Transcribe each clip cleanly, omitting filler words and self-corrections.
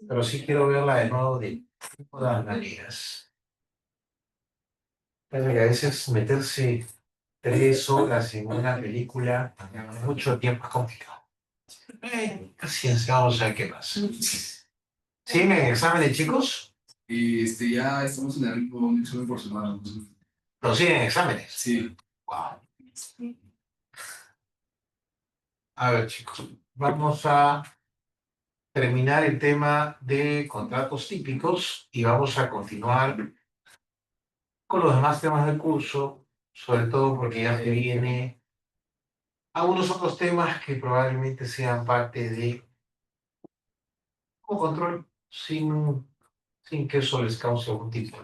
pero sí quiero verla de nuevo de todas maneras. Pero que a veces meterse 3 horas en una película, mucho tiempo es complicado. Paciencia, vamos a ver qué pasa. ¿Siguen en exámenes, chicos? Ya estamos en el ritmo de un examen por semana. ¿No siguen en exámenes? Sí. Wow. A ver, chicos, vamos a terminar el tema de contratos típicos y vamos a continuar con los demás temas del curso, sobre todo porque ya se viene algunos otros temas que probablemente sean parte de un control sin que eso les cause algún tipo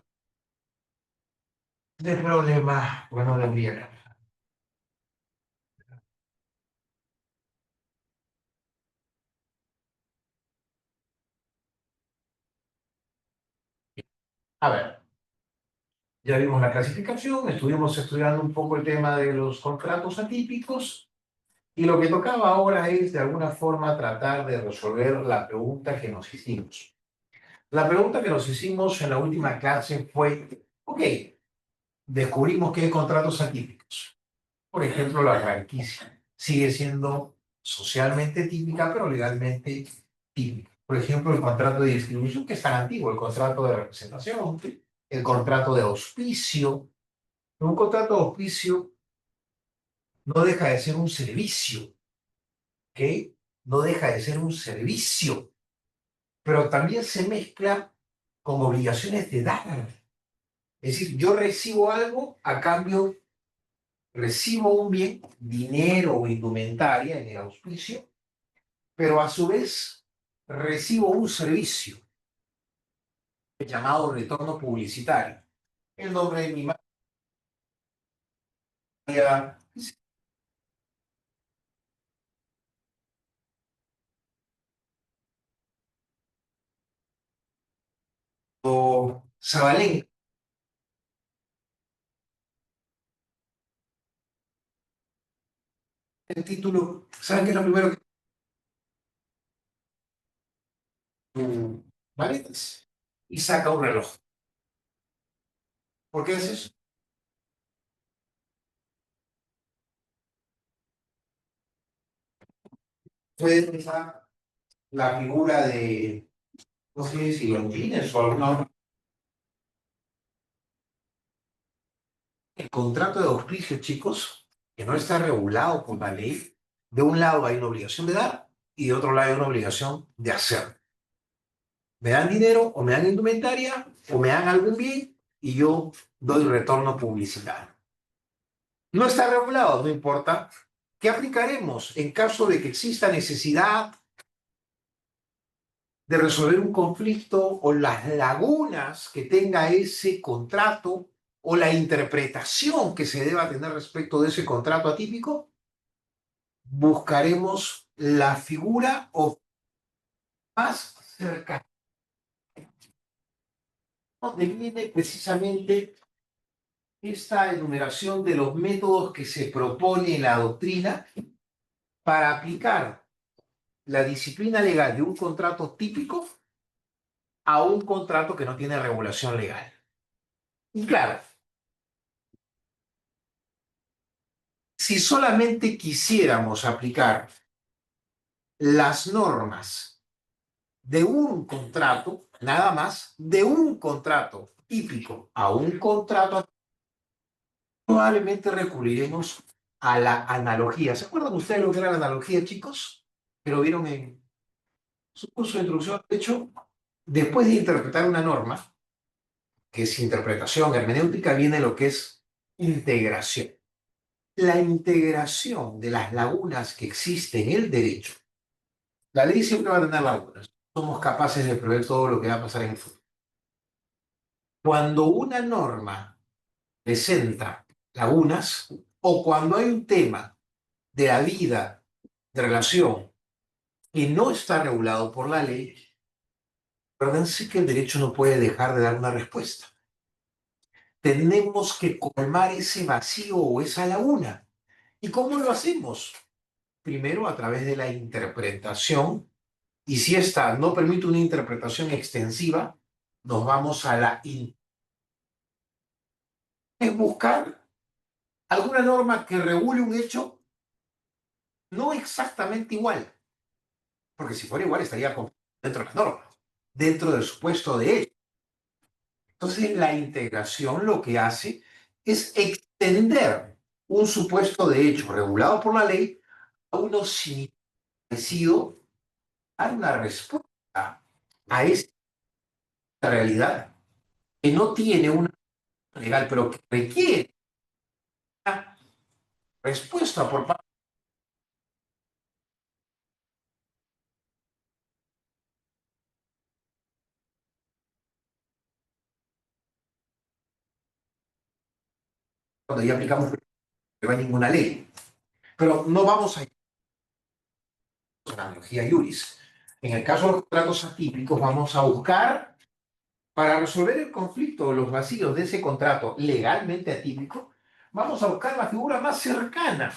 de problema. Bueno, debería. A ver, ya vimos la clasificación, estuvimos estudiando un poco el tema de los contratos atípicos y lo que tocaba ahora es de alguna forma tratar de resolver la pregunta que nos hicimos. La pregunta que nos hicimos en la última clase fue, ok, descubrimos que hay contratos atípicos. Por ejemplo, la franquicia sigue siendo socialmente típica, pero legalmente típica. Por ejemplo, el contrato de distribución, que es tan antiguo, el contrato de representación, el contrato de auspicio. Un contrato de auspicio no deja de ser un servicio, ¿ok? No deja de ser un servicio, pero también se mezcla con obligaciones de dar. Es decir, yo recibo algo a cambio, recibo un bien, dinero o indumentaria en el auspicio, pero a su vez recibo un servicio llamado retorno publicitario. El nombre de mi marca, o Zabalenka, el título, ¿saben qué es lo primero que maletas? Y saca un reloj. ¿Por qué es eso? Puede pensar la figura de, no sé si Longines o alguna otra. El contrato de auspicio, chicos, que no está regulado por la ley, de un lado hay una obligación de dar y de otro lado hay una obligación de hacer. Me dan dinero o me dan indumentaria o me dan algún bien y yo doy retorno publicitario. No está regulado, no importa. ¿Qué aplicaremos en caso de que exista necesidad de resolver un conflicto o las lagunas que tenga ese contrato o la interpretación que se deba tener respecto de ese contrato atípico? Buscaremos la figura o más cercana donde viene precisamente esta enumeración de los métodos que se propone en la doctrina para aplicar la disciplina legal de un contrato típico a un contrato que no tiene regulación legal. Y claro, si solamente quisiéramos aplicar las normas de un contrato, nada más, de un contrato típico a un contrato, probablemente recurriremos a la analogía. ¿Se acuerdan ustedes lo que era la analogía, chicos? Que lo vieron en su curso de introducción. De hecho, después de interpretar una norma, que es interpretación hermenéutica, viene lo que es integración. La integración de las lagunas que existen en el derecho. La ley siempre va a tener lagunas. Somos capaces de prever todo lo que va a pasar en el futuro. Cuando una norma presenta lagunas o cuando hay un tema de la vida, de relación, que no está regulado por la ley, acuérdense que el derecho no puede dejar de dar una respuesta. Tenemos que colmar ese vacío o esa laguna. ¿Y cómo lo hacemos? Primero, a través de la interpretación Y si esta no permite una interpretación extensiva, nos vamos a es buscar alguna norma que regule un hecho no exactamente igual, porque si fuera igual estaría dentro de la norma, dentro del supuesto de hecho. Entonces, la integración lo que hace es extender un supuesto de hecho regulado por la ley a uno sin parecido a una respuesta a esta realidad que no tiene una legal, pero que requiere una respuesta por parte cuando ya aplicamos que no hay ninguna ley. Pero no vamos a ir a la analogía juris. En el caso de los contratos atípicos, vamos a buscar, para resolver el conflicto o los vacíos de ese contrato legalmente atípico, vamos a buscar la figura más cercana,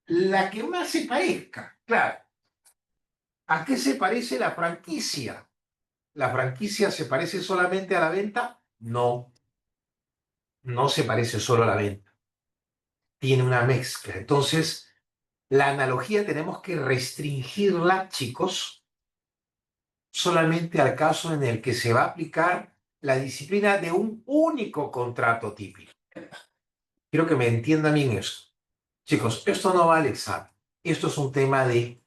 la que más se parezca. Claro, ¿a qué se parece la franquicia? ¿La franquicia se parece solamente a la venta? No, no se parece solo a la venta. Tiene una mezcla. Entonces, la analogía tenemos que restringirla, chicos, solamente al caso en el que se va a aplicar la disciplina de un único contrato típico. Quiero que me entiendan bien esto. Chicos, esto no va al examen. Esto es un tema de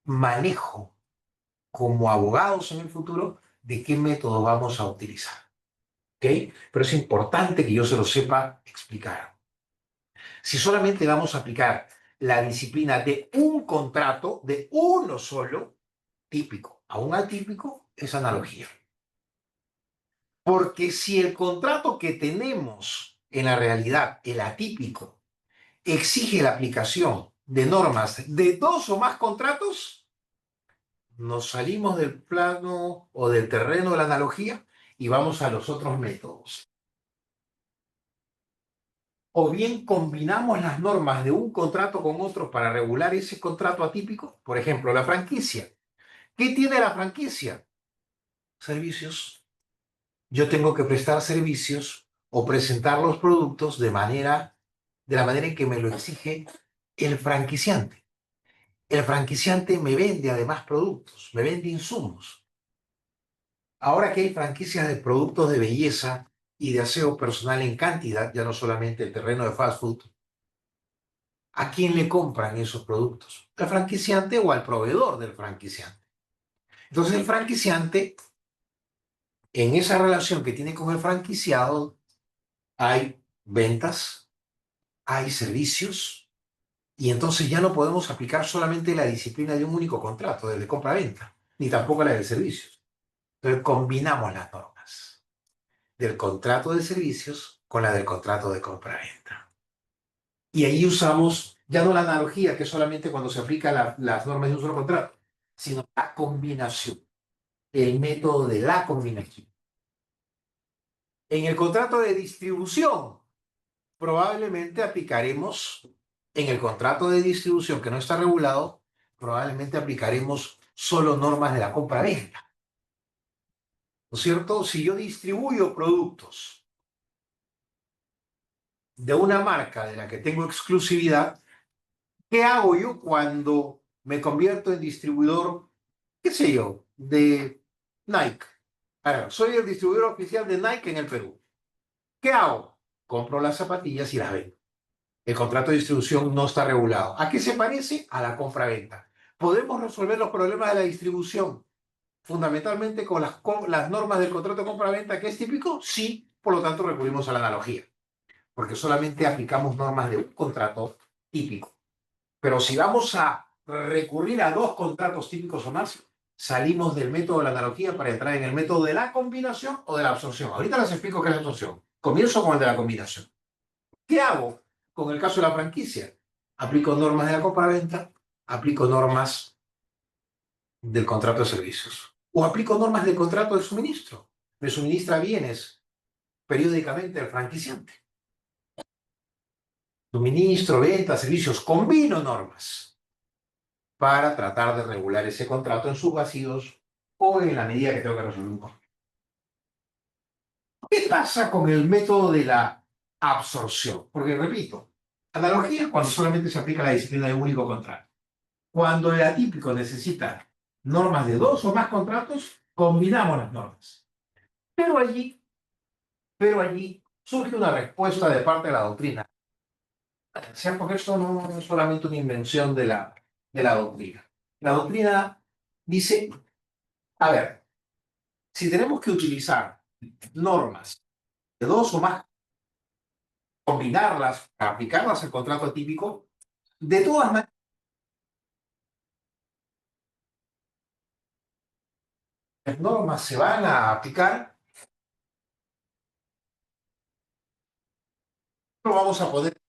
manejo como abogados en el futuro de qué método vamos a utilizar. ¿Ok? Pero es importante que yo se lo sepa explicar. Si solamente vamos a aplicar la disciplina de un contrato, de uno solo, típico a un atípico, es analogía. Porque si el contrato que tenemos en la realidad, el atípico, exige la aplicación de normas de dos o más contratos, nos salimos del plano o del terreno de la analogía y vamos a los otros métodos. O bien combinamos las normas de un contrato con otro para regular ese contrato atípico. Por ejemplo, la franquicia. ¿Qué tiene la franquicia? Servicios. Yo tengo que prestar servicios o presentar los productos de la manera en que me lo exige el franquiciante. El franquiciante me vende además productos, me vende insumos. Ahora que hay franquicias de productos de belleza y de aseo personal en cantidad, ya no solamente el terreno de fast food, ¿a quién le compran esos productos? ¿Al franquiciante o al proveedor del franquiciante? Entonces el franquiciante, en esa relación que tiene con el franquiciado, hay ventas, hay servicios, y entonces ya no podemos aplicar solamente la disciplina de un único contrato, del de compra-venta, ni tampoco la del servicio. Entonces combinamos las normas del contrato de servicios con la del contrato de compra-venta. Y ahí usamos ya no la analogía, que es solamente cuando se aplican las normas de un solo contrato, sino la combinación, el método de la combinación. En el contrato de distribución, probablemente aplicaremos, en el contrato de distribución que no está regulado, probablemente aplicaremos solo normas de la compra-venta. ¿No es cierto? Si yo distribuyo productos de una marca de la que tengo exclusividad, ¿qué hago yo cuando me convierto en distribuidor, qué sé yo, de Nike? Ahora, soy el distribuidor oficial de Nike en el Perú. ¿Qué hago? Compro las zapatillas y las vendo. El contrato de distribución no está regulado. ¿A qué se parece? A la compra-venta. ¿Podemos resolver los problemas de la distribución fundamentalmente con las normas del contrato de compra-venta que es típico? Sí, por lo tanto recurrimos a la analogía, porque solamente aplicamos normas de un contrato típico. Pero si vamos a recurrir a dos contratos típicos o más, salimos del método de la analogía para entrar en el método de la combinación o de la absorción. Ahorita les explico qué es la absorción. Comienzo con el de la combinación. ¿Qué hago con el caso de la franquicia? Aplico normas de la compra-venta, aplico normas del contrato de servicios o aplico normas del contrato de suministro. Me suministra bienes periódicamente el franquiciante. Suministro, venta, servicios, combino normas. para tratar de regular ese contrato en sus vacíos o en la medida que tengo que resolver un conflicto. ¿Qué pasa con el método de la absorción? Porque, repito, analogía es cuando solamente se aplica la disciplina de un único contrato. Cuando el atípico necesita normas de dos o más contratos, combinamos las normas. Pero allí, pero allí surge una respuesta de parte de la doctrina. O sea, porque esto no es solamente una invención de la doctrina. La doctrina dice, a ver, si tenemos que utilizar normas de dos o más, combinarlas, aplicarlas al contrato atípico, de todas maneras, las normas se van a aplicar, no vamos a poder.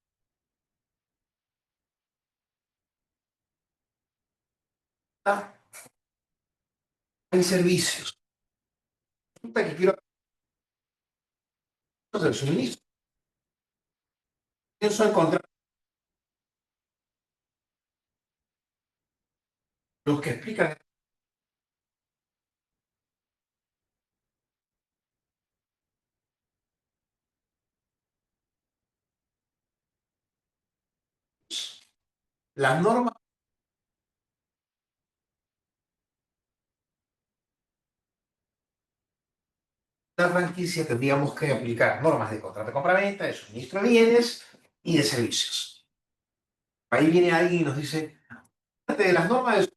Hay servicios. Resulta que quiero hacer el suministro. Pienso encontrar los que explican las normas de la franquicia, tendríamos que aplicar normas de contrato de compraventa, de suministro de bienes y de servicios. Ahí viene alguien y nos dice, de las normas de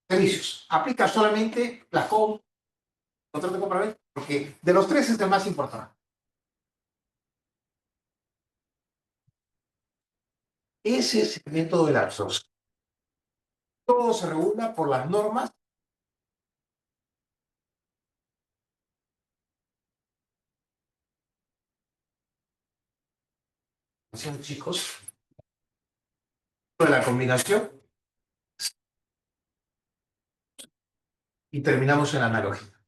servicios, aplica solamente la contrato de compraventa, porque de los tres es el más importante. Ese es el método de la absorción. Todo se regula por las normas. Chicos, de la combinación y terminamos en la analogía.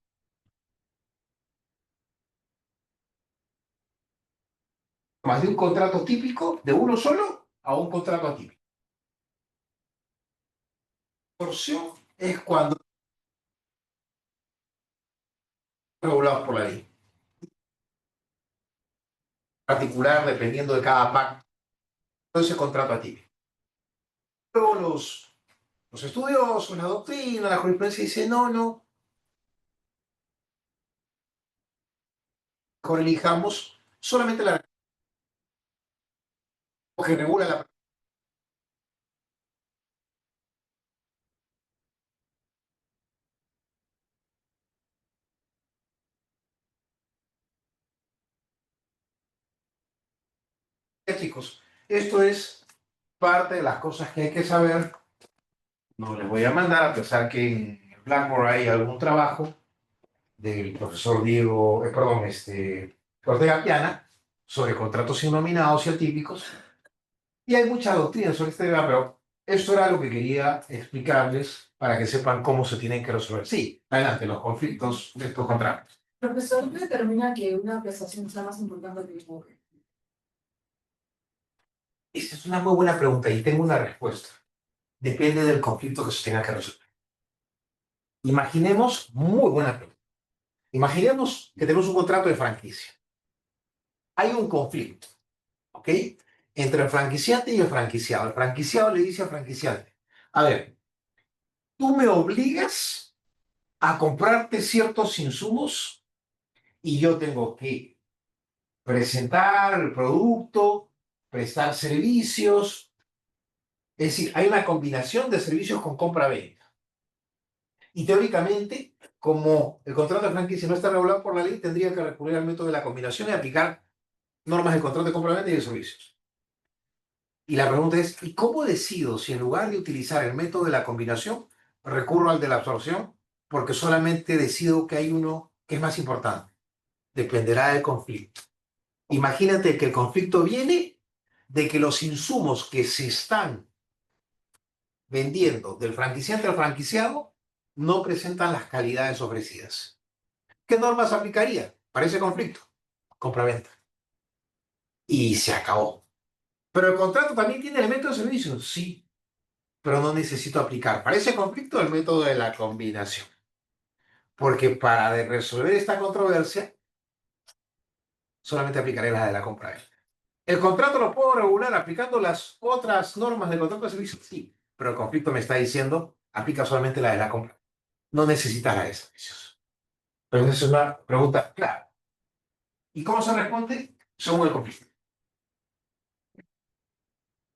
Más de un contrato típico de uno solo a un contrato atípico. Absorción es cuando regulados por la ley. Particular, dependiendo de cada pacto, ese contrato atípico. Luego los estudiosos, la doctrina, la jurisprudencia dice, no, no, mejor elijamos solamente la que regula la chicos. Esto es parte de las cosas que hay que saber. No les voy a mandar, a pesar que en Blackboard hay algún trabajo del profesor Diego, perdón, Ortega Piana, sobre contratos innominados y atípicos. Y hay mucha doctrina sobre este tema, pero esto era lo que quería explicarles para que sepan cómo se tienen que resolver. Sí, adelante, los conflictos de estos contratos. Profesor, ¿qué determina que una prestación sea más importante que otra? Esa es una muy buena pregunta y tengo una respuesta. Depende del conflicto que se tenga que resolver. Imaginemos, muy buena pregunta. Imaginemos que tenemos un contrato de franquicia. Hay un conflicto, ¿ok? Entre el franquiciante y el franquiciado. El franquiciado le dice al franquiciante, a ver, tú me obligas a comprarte ciertos insumos y yo tengo que presentar el producto, prestar servicios. Es decir, hay una combinación de servicios con compra-venta. Y teóricamente, como el contrato de franquicia no está regulado por la ley, tendría que recurrir al método de la combinación y aplicar normas del contrato de compra-venta y de servicios. Y la pregunta es, ¿y cómo decido si en lugar de utilizar el método de la combinación, recurro al de la absorción? Porque solamente decido que hay uno que es más importante. Dependerá del conflicto. Imagínate que el conflicto viene de que los insumos que se están vendiendo del franquiciante al franquiciado no presentan las calidades ofrecidas. ¿Qué normas aplicaría para ese conflicto? Compra-venta. Y se acabó. Pero el contrato también tiene elementos de servicios, sí. pero no necesito aplicar para ese conflicto el método de la combinación. Porque para resolver esta controversia, solamente aplicaré la de la compra-venta. ¿El contrato lo puedo regular aplicando las otras normas del contrato de servicio? Sí, pero el conflicto me está diciendo, aplica solamente la de la compra. No necesitas la de servicios. Pero esa es una pregunta clara. ¿Y cómo se responde? Según el conflicto.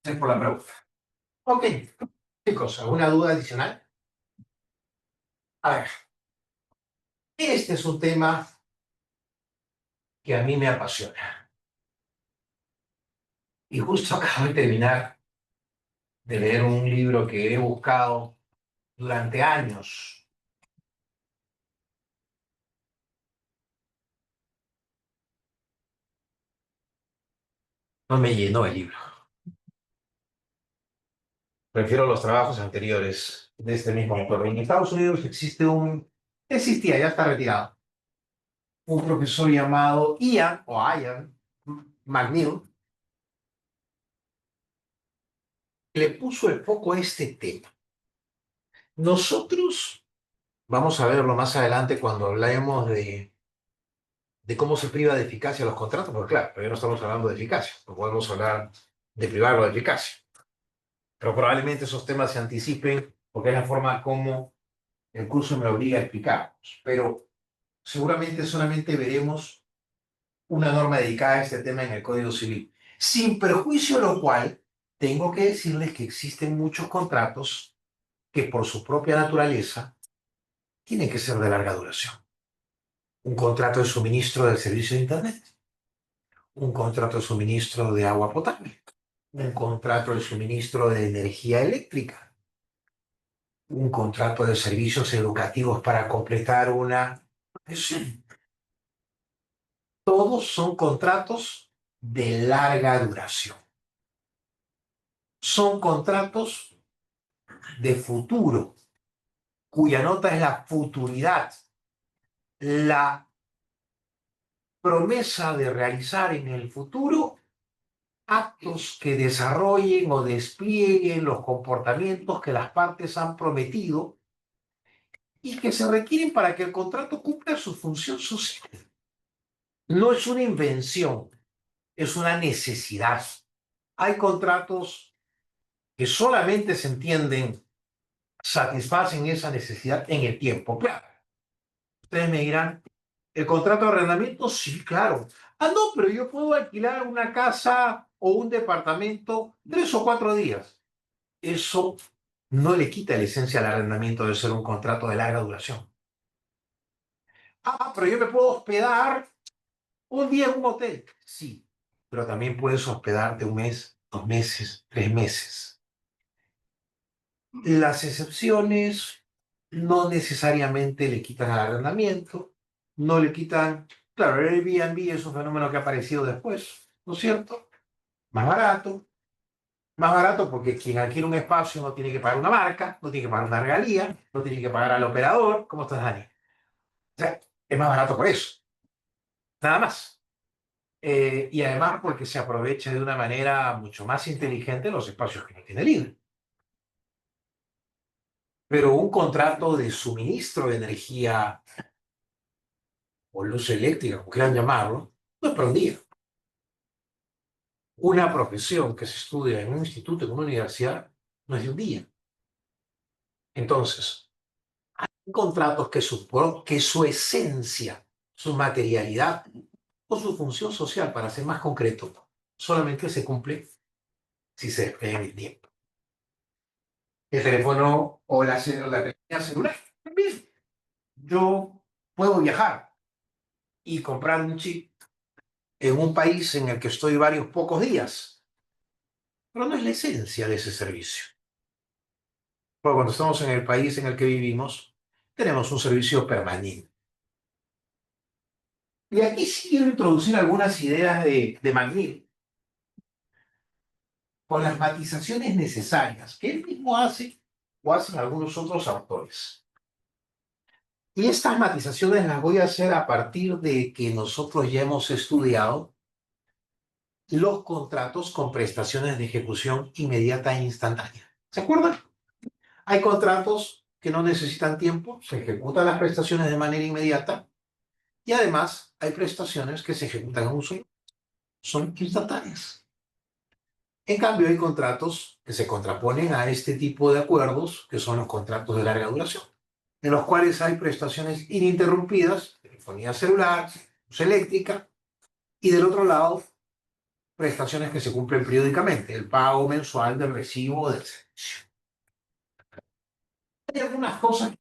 Es por la pregunta. Ok, chicos, ¿alguna duda adicional? A ver, este es un tema que a mí me apasiona. Y justo acabo de terminar de leer un libro que he buscado durante años. No me llenó el libro. Prefiero los trabajos anteriores de este mismo autor. En Estados Unidos existía, ya está retirado, un profesor llamado Ian McNeill, le puso el foco a este tema. Nosotros, vamos a verlo más adelante cuando hablemos de cómo se priva de eficacia los contratos, porque claro, todavía no estamos hablando de eficacia, no podemos hablar de privarlo de eficacia. Pero probablemente esos temas se anticipen porque es la forma como el curso me obliga a explicarlos. Pero seguramente solamente veremos una norma dedicada a este tema en el Código Civil. Sin perjuicio de lo cual, tengo que decirles que existen muchos contratos que por su propia naturaleza tienen que ser de larga duración. Un contrato de suministro del servicio de Internet, un contrato de suministro de agua potable, un contrato de suministro de energía eléctrica, un contrato de servicios educativos para completar una profesión. Todos son contratos de larga duración. Son contratos de futuro, cuya nota es la futuridad, la promesa de realizar en el futuro actos que desarrollen o desplieguen los comportamientos que las partes han prometido y que se requieren para que el contrato cumpla su función social. No es una invención, es una necesidad. Hay contratos que solamente se entienden, satisfacen esa necesidad en el tiempo. Claro, ustedes me dirán, ¿el contrato de arrendamiento? Sí, claro. Ah, no, pero yo puedo alquilar una casa o un departamento 3 o 4 días. Eso no le quita la esencia al arrendamiento de ser un contrato de larga duración. Ah, pero yo me puedo hospedar un día en un hotel. Sí, pero también puedes hospedarte 1 mes, 2 meses, 3 meses. Las excepciones no necesariamente le quitan al arrendamiento, no le quitan, claro, el Airbnb es un fenómeno que ha aparecido después, ¿no es cierto? Más barato porque quien adquiere un espacio no tiene que pagar una marca, no tiene que pagar una regalía, no tiene que pagar al operador. ¿Cómo estás, Dani? O sea, es más barato por eso, nada más. Y además porque se aprovecha de una manera mucho más inteligente los espacios que no tiene libre. Pero un contrato de suministro de energía o luz eléctrica, como quieran llamarlo, no es para un día. Una profesión que se estudia en un instituto, en una universidad, no es de un día. Entonces, hay contratos que su esencia, su materialidad o su función social, para ser más concreto, solamente se cumple si se despliega en el tiempo. El teléfono o la telefonía celular también. Yo puedo viajar y comprar un chip en un país en el que estoy varios pocos días, pero no es la esencia de ese servicio. Porque cuando estamos en el país en el que vivimos, tenemos un servicio permanente. Y aquí sí quiero introducir algunas ideas de McNeill con las matizaciones necesarias que él mismo hace o hacen algunos otros autores. Y estas matizaciones las voy a hacer a partir de que nosotros ya hemos estudiado los contratos con prestaciones de ejecución inmediata e instantánea. ¿Se acuerdan? Hay contratos que no necesitan tiempo, se ejecutan las prestaciones de manera inmediata y además hay prestaciones que se ejecutan en un solo, son instantáneas. En cambio, hay contratos que se contraponen a este tipo de acuerdos, que son los contratos de larga duración, en los cuales hay prestaciones ininterrumpidas, telefonía celular, luz eléctrica, y del otro lado, prestaciones que se cumplen periódicamente, el pago mensual del recibo del servicio. Hay algunas cosas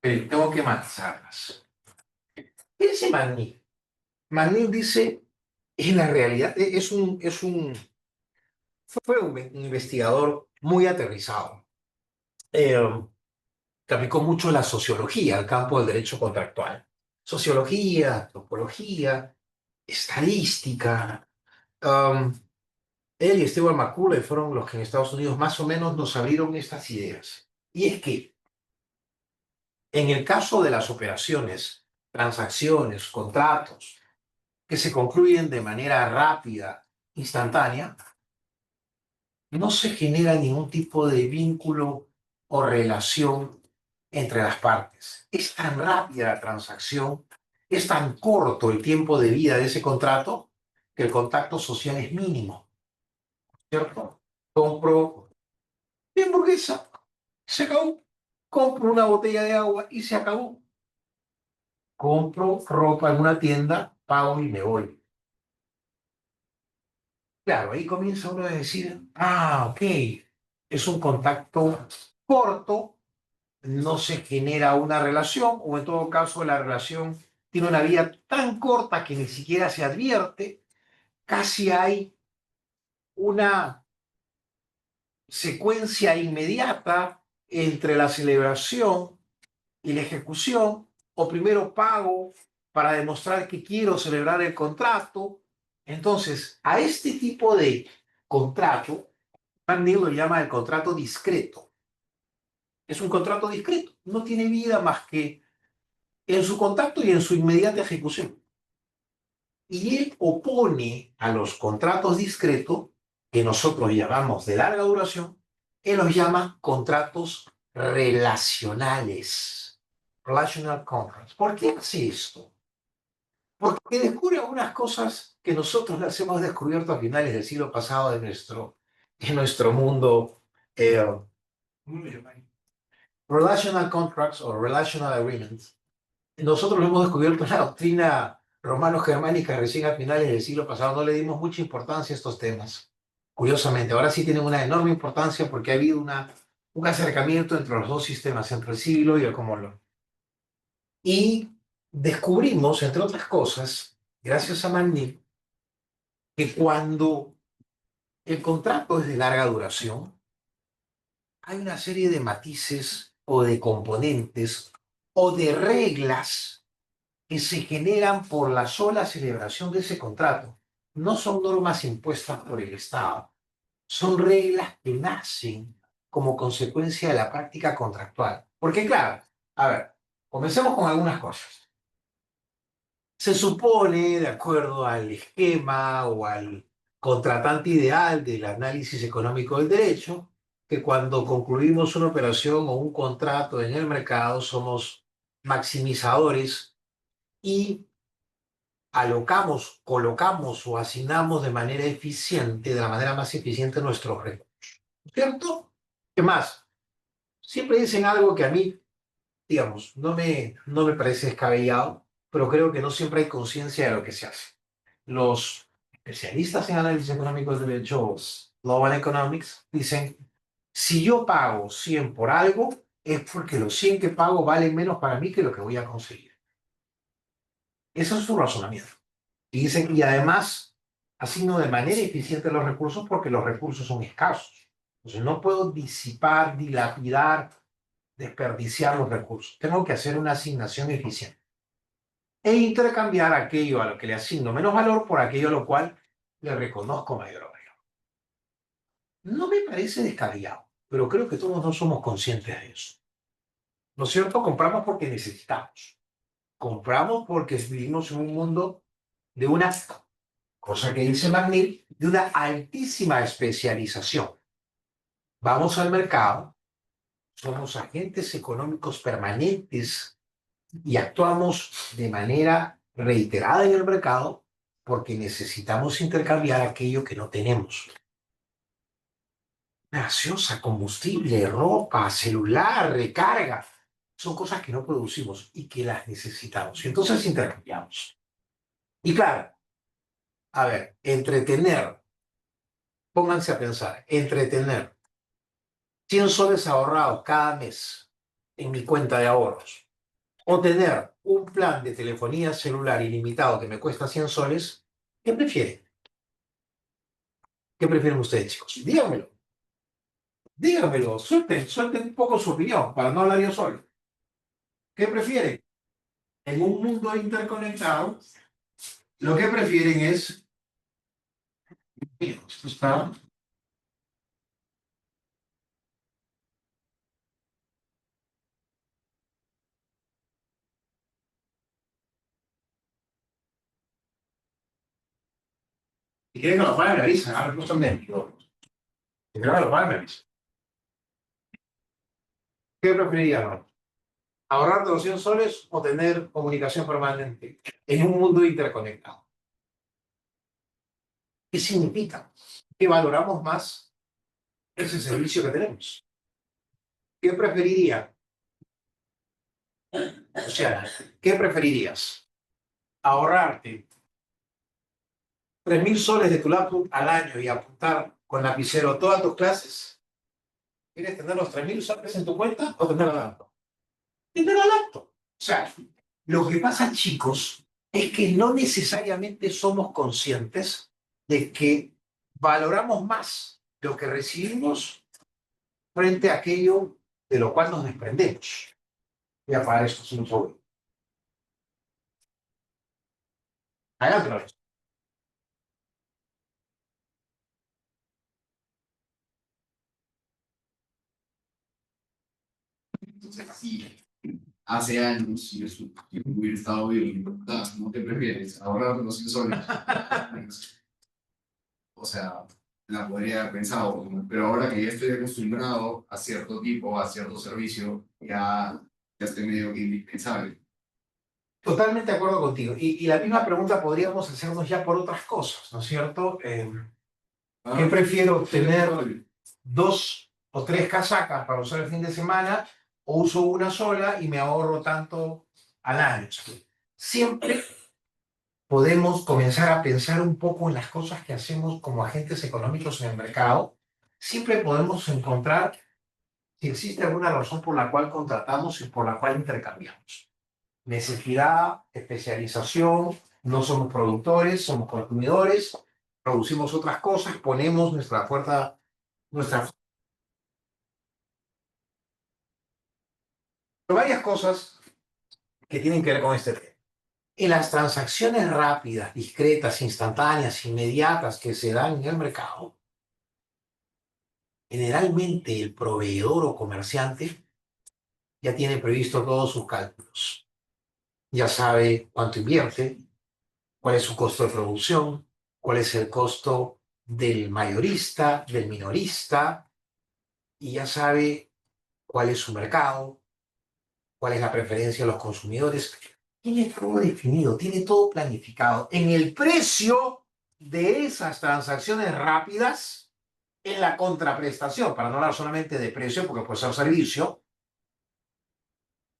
que tengo que matizarlas. ¿Qué dice Magnier? Magnier dice, en la realidad, fue un investigador muy aterrizado, que aplicó mucho la sociología al campo del derecho contractual. Sociología, antropología, estadística. Él y Stewart McCulley fueron los que en Estados Unidos más o menos nos abrieron estas ideas. Y es que en el caso de las operaciones, transacciones, contratos, que se concluyen de manera rápida, instantánea, no se genera ningún tipo de vínculo o relación entre las partes. Es tan rápida la transacción, es tan corto el tiempo de vida de ese contrato, que el contacto social es mínimo, ¿cierto? Compro mi hamburguesa, se acabó. Compro una botella de agua y se acabó. Compro ropa en una tienda, pago y me voy. Claro, ahí comienza uno a decir, ok, es un contacto corto, no se genera una relación, o en todo caso la relación tiene una vida tan corta que ni siquiera se advierte, casi hay una secuencia inmediata entre la celebración y la ejecución, o primero pago para demostrar que quiero celebrar el contrato. Entonces, a este tipo de contrato, Van Neal lo llama el contrato discreto. Es un contrato discreto, no tiene vida más que en su contacto y en su inmediata ejecución. Y él opone a los contratos discretos, que nosotros llamamos de larga duración, él los llama contratos relacionales, relational contracts. ¿Por qué hace esto? Porque descubre algunas cosas que nosotros las hemos descubierto a finales del siglo pasado en nuestro mundo. Relational contracts o relational agreements, nosotros lo hemos descubierto en la doctrina romano-germánica recién a finales del siglo pasado. No le dimos mucha importancia a estos temas. Curiosamente, ahora sí tienen una enorme importancia porque ha habido un acercamiento entre los dos sistemas, entre el siglo y el common law. Y descubrimos, entre otras cosas, gracias a Magnier, que cuando el contrato es de larga duración, hay una serie de matices o de componentes o de reglas que se generan por la sola celebración de ese contrato. No son normas impuestas por el Estado, son reglas que nacen como consecuencia de la práctica contractual. Porque claro, a ver, comencemos con algunas cosas. Se supone, de acuerdo al esquema o al contratante ideal del análisis económico del derecho, que cuando concluimos una operación o un contrato en el mercado somos maximizadores y colocamos o asignamos de manera eficiente, de la manera más eficiente nuestros recursos. ¿Cierto? ¿Qué más? Siempre dicen algo que a mí, digamos, no me parece descabellado, pero creo que no siempre hay conciencia de lo que se hace. Los especialistas en análisis económico del derecho, Global Economics, dicen, si yo pago 100 por algo, es porque los 100 que pago valen menos para mí que lo que voy a conseguir. Ese es su razonamiento. Y dicen, y además asigno de manera eficiente los recursos porque los recursos son escasos. Entonces no puedo disipar, dilapidar, desperdiciar los recursos. Tengo que hacer una asignación eficiente. E intercambiar aquello a lo que le asigno menos valor por aquello a lo cual le reconozco mayor valor. No me parece descabellado, pero creo que todos no somos conscientes de eso. ¿No es cierto? Compramos porque necesitamos. Compramos porque vivimos en un mundo de una cosa que dice Magnier, de una altísima especialización. Vamos al mercado, somos agentes económicos permanentes y actuamos de manera reiterada en el mercado porque necesitamos intercambiar aquello que no tenemos. Gaseosa, combustible, ropa, celular, recarga. Son cosas que no producimos y que las necesitamos. Y entonces intercambiamos. Y claro, a ver, entretener, pónganse a pensar, entretener 100 soles ahorrados cada mes en mi cuenta de ahorros o tener un plan de telefonía celular ilimitado que me cuesta 100 soles, ¿qué prefieren? ¿Qué prefieren ustedes, chicos? Díganmelo, díganmelo, suelten un poco su opinión para no hablar yo solo. ¿Qué prefieren? En un mundo interconectado, lo que prefieren es... Mira, esto está... Si quieren que lo paguen, me avisan. Ahora no están vendidos. Si quieren que lo paguen, me avisan. ¿Qué preferirían? ¿Ahorrar de los 100 soles o tener comunicación permanente en un mundo interconectado? ¿Qué significa? Que valoramos más ese servicio que tenemos. ¿Qué preferiría? O sea, ¿qué preferirías? ¿Ahorrarte 3.000 soles de tu laptop al año y apuntar con lapicero todas tus clases? ¿Quieres tener los 3.000 soles en tu cuenta o tener la laptop? Tener la laptop. O sea, lo que pasa, chicos, es que no necesariamente somos conscientes de que valoramos más lo que recibimos frente a aquello de lo cual nos desprendemos. Voy a apagar esto, sin un segundo. Adelante. Entonces, sí, hace años yo hubiera estado bien, ¿no te prefieres? Ahorrar los 100 soles. O sea, la podría haber pensado, ¿no? Pero ahora que ya estoy acostumbrado a cierto tipo, a cierto servicio, ya estoy medio que indispensable. Totalmente de acuerdo contigo. Y la misma pregunta podríamos hacernos ya por otras cosas, ¿no es cierto? ¿Qué prefiero tener 2 o 3 casacas para usar el fin de semana o uso una sola y me ahorro tanto al año? Siempre podemos comenzar a pensar un poco en las cosas que hacemos como agentes económicos en el mercado. Siempre podemos encontrar si existe alguna razón por la cual contratamos y por la cual intercambiamos. Necesidad, especialización, no somos productores, somos consumidores, producimos otras cosas, ponemos nuestra fuerza, nuestra... Varias cosas que tienen que ver con este tema. En las transacciones rápidas, discretas, instantáneas, inmediatas que se dan en el mercado, generalmente el proveedor o comerciante ya tiene previsto todos sus cálculos. Ya sabe cuánto invierte, cuál es su costo de producción, cuál es el costo del mayorista, del minorista, y ya sabe cuál es su mercado, cuál es la preferencia de los consumidores. Tiene todo definido, tiene todo planificado. En el precio de esas transacciones rápidas, en la contraprestación, para no hablar solamente de precio, porque puede ser servicio,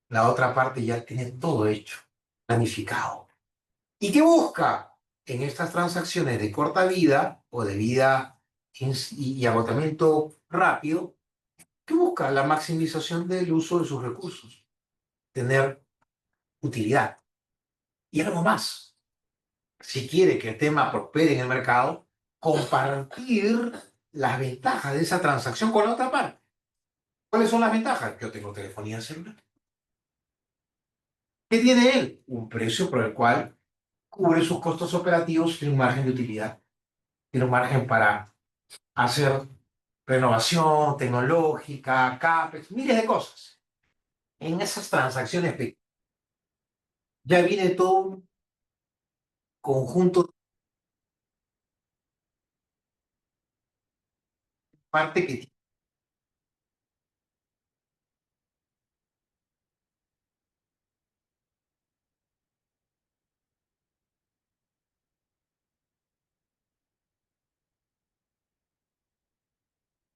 la otra parte ya tiene todo hecho, planificado. ¿Y qué busca en estas transacciones de corta vida o de vida y agotamiento rápido? ¿Qué busca? La maximización del uso de sus recursos, tener utilidad. Y algo más, si quiere que el tema prospere en el mercado, compartir las ventajas de esa transacción con la otra parte. ¿Cuáles son las ventajas? Yo tengo telefonía celular. ¿Qué tiene él? Un precio por el cual cubre sus costos operativos, tiene un margen de utilidad, tiene un margen para hacer renovación tecnológica, CAPEX, miles de cosas. En esas transacciones ya viene todo un conjunto de parte que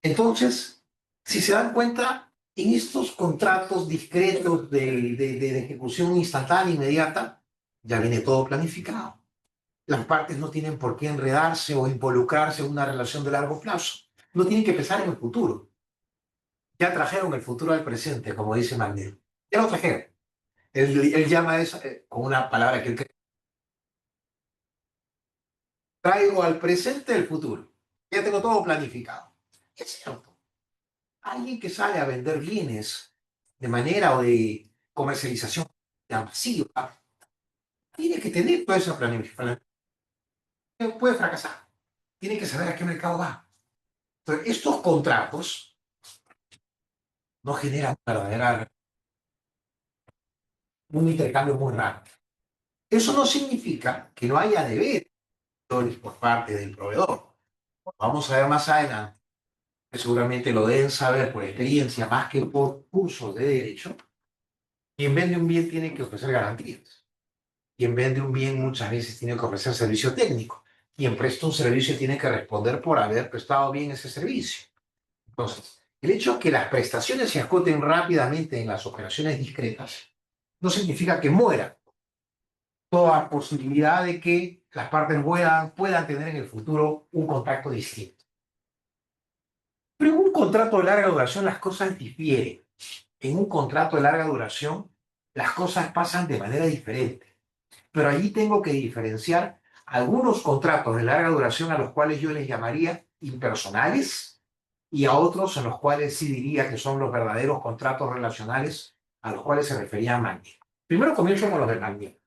Entonces, si se dan cuenta, en estos contratos discretos de ejecución instantánea, inmediata, ya viene todo planificado. Las partes no tienen por qué enredarse o involucrarse en una relación de largo plazo. No tienen que pensar en el futuro. Ya trajeron el futuro al presente, como dice Magneto. Ya lo trajeron. Él llama eso, con una palabra que él traigo al presente el futuro. Ya tengo todo planificado. Es cierto. Alguien que sale a vender bienes de manera o de comercialización masiva tiene que tener toda esa planificación. Puede fracasar. Tiene que saber a qué mercado va. Entonces, estos contratos no generan un intercambio muy rápido. Eso no significa que no haya deberes por parte del proveedor. Vamos a ver más adelante, que seguramente lo deben saber por experiencia más que por cursos de derecho. Quien vende un bien tiene que ofrecer garantías. Quien vende un bien muchas veces tiene que ofrecer servicio técnico. Quien presta un servicio tiene que responder por haber prestado bien ese servicio. Entonces, el hecho de que las prestaciones se acoten rápidamente en las operaciones discretas no significa que muera toda posibilidad de que las partes puedan tener en el futuro un contacto distinto. Pero en un contrato de larga duración las cosas difieren. En un contrato de larga duración las cosas pasan de manera diferente. Pero allí tengo que diferenciar algunos contratos de larga duración a los cuales yo les llamaría impersonales y a otros en los cuales sí diría que son los verdaderos contratos relacionales a los cuales se refería Magnier. Primero comienzo con los de Magnier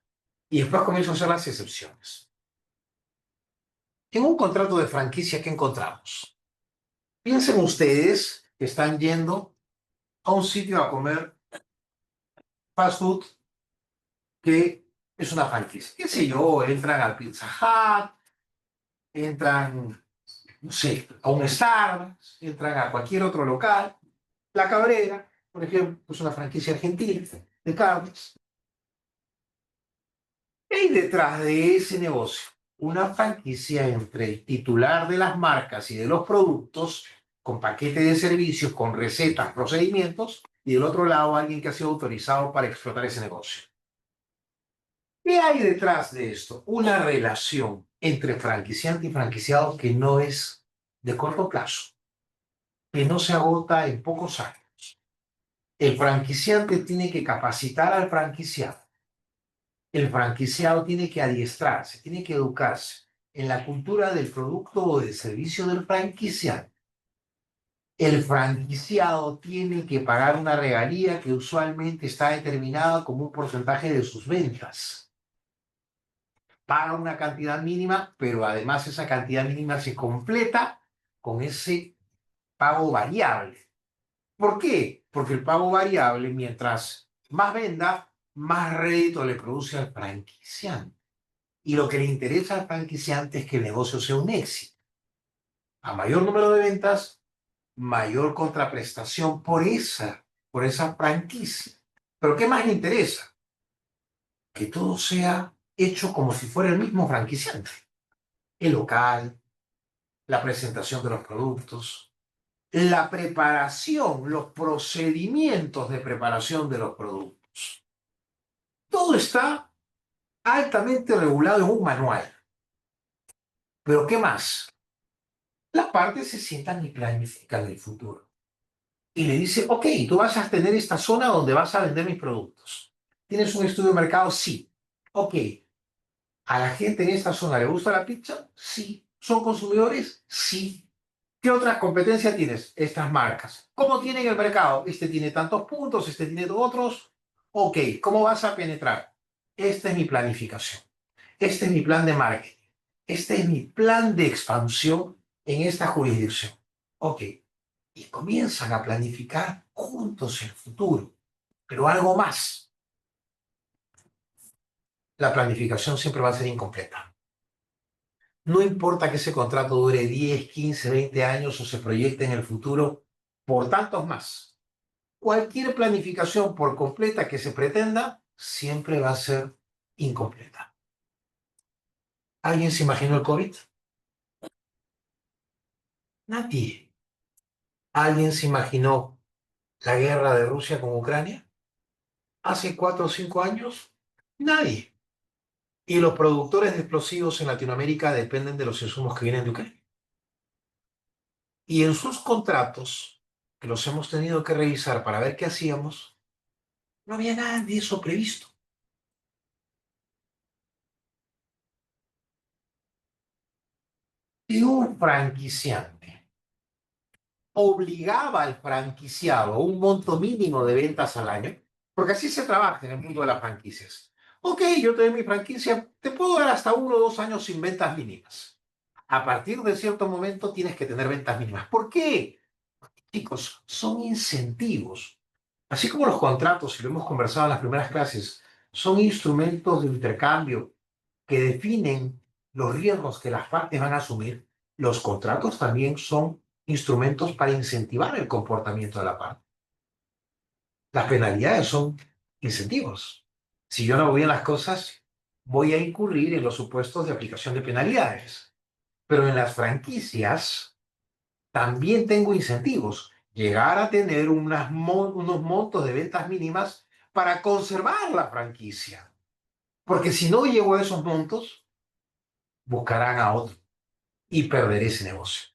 y después comienzo a hacer las excepciones. En un contrato de franquicia, ¿qué encontramos? Piensen ustedes que están yendo a un sitio a comer fast food que es una franquicia. ¿Qué sé yo? Entran al Pizza Hut, entran, no sé, a un Starbucks, entran a cualquier otro local. La Cabrera, por ejemplo, es una franquicia argentina de carnes. ¿Qué hay detrás de ese negocio? Una franquicia entre el titular de las marcas y de los productos, con paquete de servicios, con recetas, procedimientos, y del otro lado alguien que ha sido autorizado para explotar ese negocio. ¿Qué hay detrás de esto? Una relación entre franquiciante y franquiciado que no es de corto plazo, que no se agota en pocos años. El franquiciante tiene que capacitar al franquiciado. El franquiciado tiene que adiestrarse, tiene que educarse en la cultura del producto o del servicio del franquiciado. El franquiciado tiene que pagar una regalía que usualmente está determinada como un porcentaje de sus ventas. Paga una cantidad mínima, pero además esa cantidad mínima se completa con ese pago variable. ¿Por qué? Porque el pago variable, mientras más venda, más rédito le produce al franquiciante. Y lo que le interesa al franquiciante es que el negocio sea un éxito. A mayor número de ventas, mayor contraprestación por esa franquicia. Pero ¿qué más le interesa? Que todo sea hecho como si fuera el mismo franquiciante. El local, la presentación de los productos, la preparación, los procedimientos de preparación de los productos. Todo está altamente regulado en un manual. Pero ¿qué más? Las partes se sientan y planifican el futuro. Y le dice, ok, tú vas a tener esta zona donde vas a vender mis productos. ¿Tienes un estudio de mercado? Sí. Ok. ¿A la gente en esta zona le gusta la pizza? Sí. ¿Son consumidores? Sí. ¿Qué otras competencias tienes? Estas marcas. ¿Cómo tienen el mercado? Este tiene tantos puntos, este tiene otros. Ok, ¿cómo vas a penetrar? Esta es mi planificación. Este es mi plan de marketing. Este es mi plan de expansión en esta jurisdicción. Ok, y comienzan a planificar juntos el futuro. Pero algo más, la planificación siempre va a ser incompleta. No importa que ese contrato dure 10, 15, 20 años o se proyecte en el futuro por tantos más. Cualquier planificación por completa que se pretenda siempre va a ser incompleta. ¿Alguien se imaginó el COVID? Nadie. ¿Alguien se imaginó la guerra de Rusia con Ucrania? ¿Hace 4 o 5 años? Nadie. Y los productores de explosivos en Latinoamérica dependen de los insumos que vienen de Ucrania. Y en sus contratos, que los hemos tenido que revisar para ver qué hacíamos, no había nada de eso previsto. Si un franquiciante obligaba al franquiciado a un monto mínimo de ventas al año, porque así se trabaja en el mundo de las franquicias. Ok, yo te doy mi franquicia, te puedo dar hasta 1 o 2 años sin ventas mínimas. A partir de cierto momento tienes que tener ventas mínimas. ¿Por qué? Chicos, son incentivos. Así como los contratos, y lo hemos conversado en las primeras clases, son instrumentos de intercambio que definen los riesgos que las partes van a asumir, los contratos también son instrumentos para incentivar el comportamiento de la parte. Las penalidades son incentivos. Si yo no hago bien las cosas, voy a incurrir en los supuestos de aplicación de penalidades. Pero en las franquicias también tengo incentivos. Llegar a tener unos montos de ventas mínimas para conservar la franquicia. Porque si no llego a esos montos, buscarán a otro y perderé ese negocio.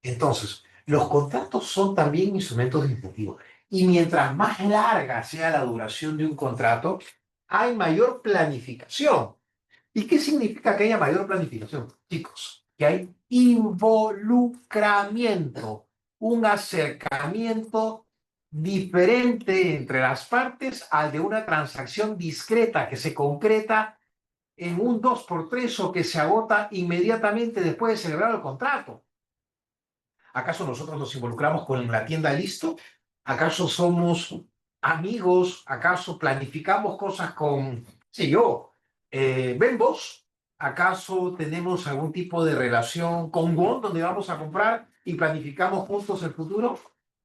Entonces, los contratos son también instrumentos de incentivo. Y mientras más larga sea la duración de un contrato, hay mayor planificación. ¿Y qué significa que haya mayor planificación? Chicos, que hay involucramiento, un acercamiento diferente entre las partes al de una transacción discreta que se concreta en un 2x3 o que se agota inmediatamente después de celebrar el contrato. ¿Acaso nosotros nos involucramos con la tienda Listo? ¿Acaso somos amigos? ¿Acaso planificamos cosas con, sí, yo, Bembos? ¿Acaso tenemos algún tipo de relación con Won donde vamos a comprar y planificamos juntos el futuro?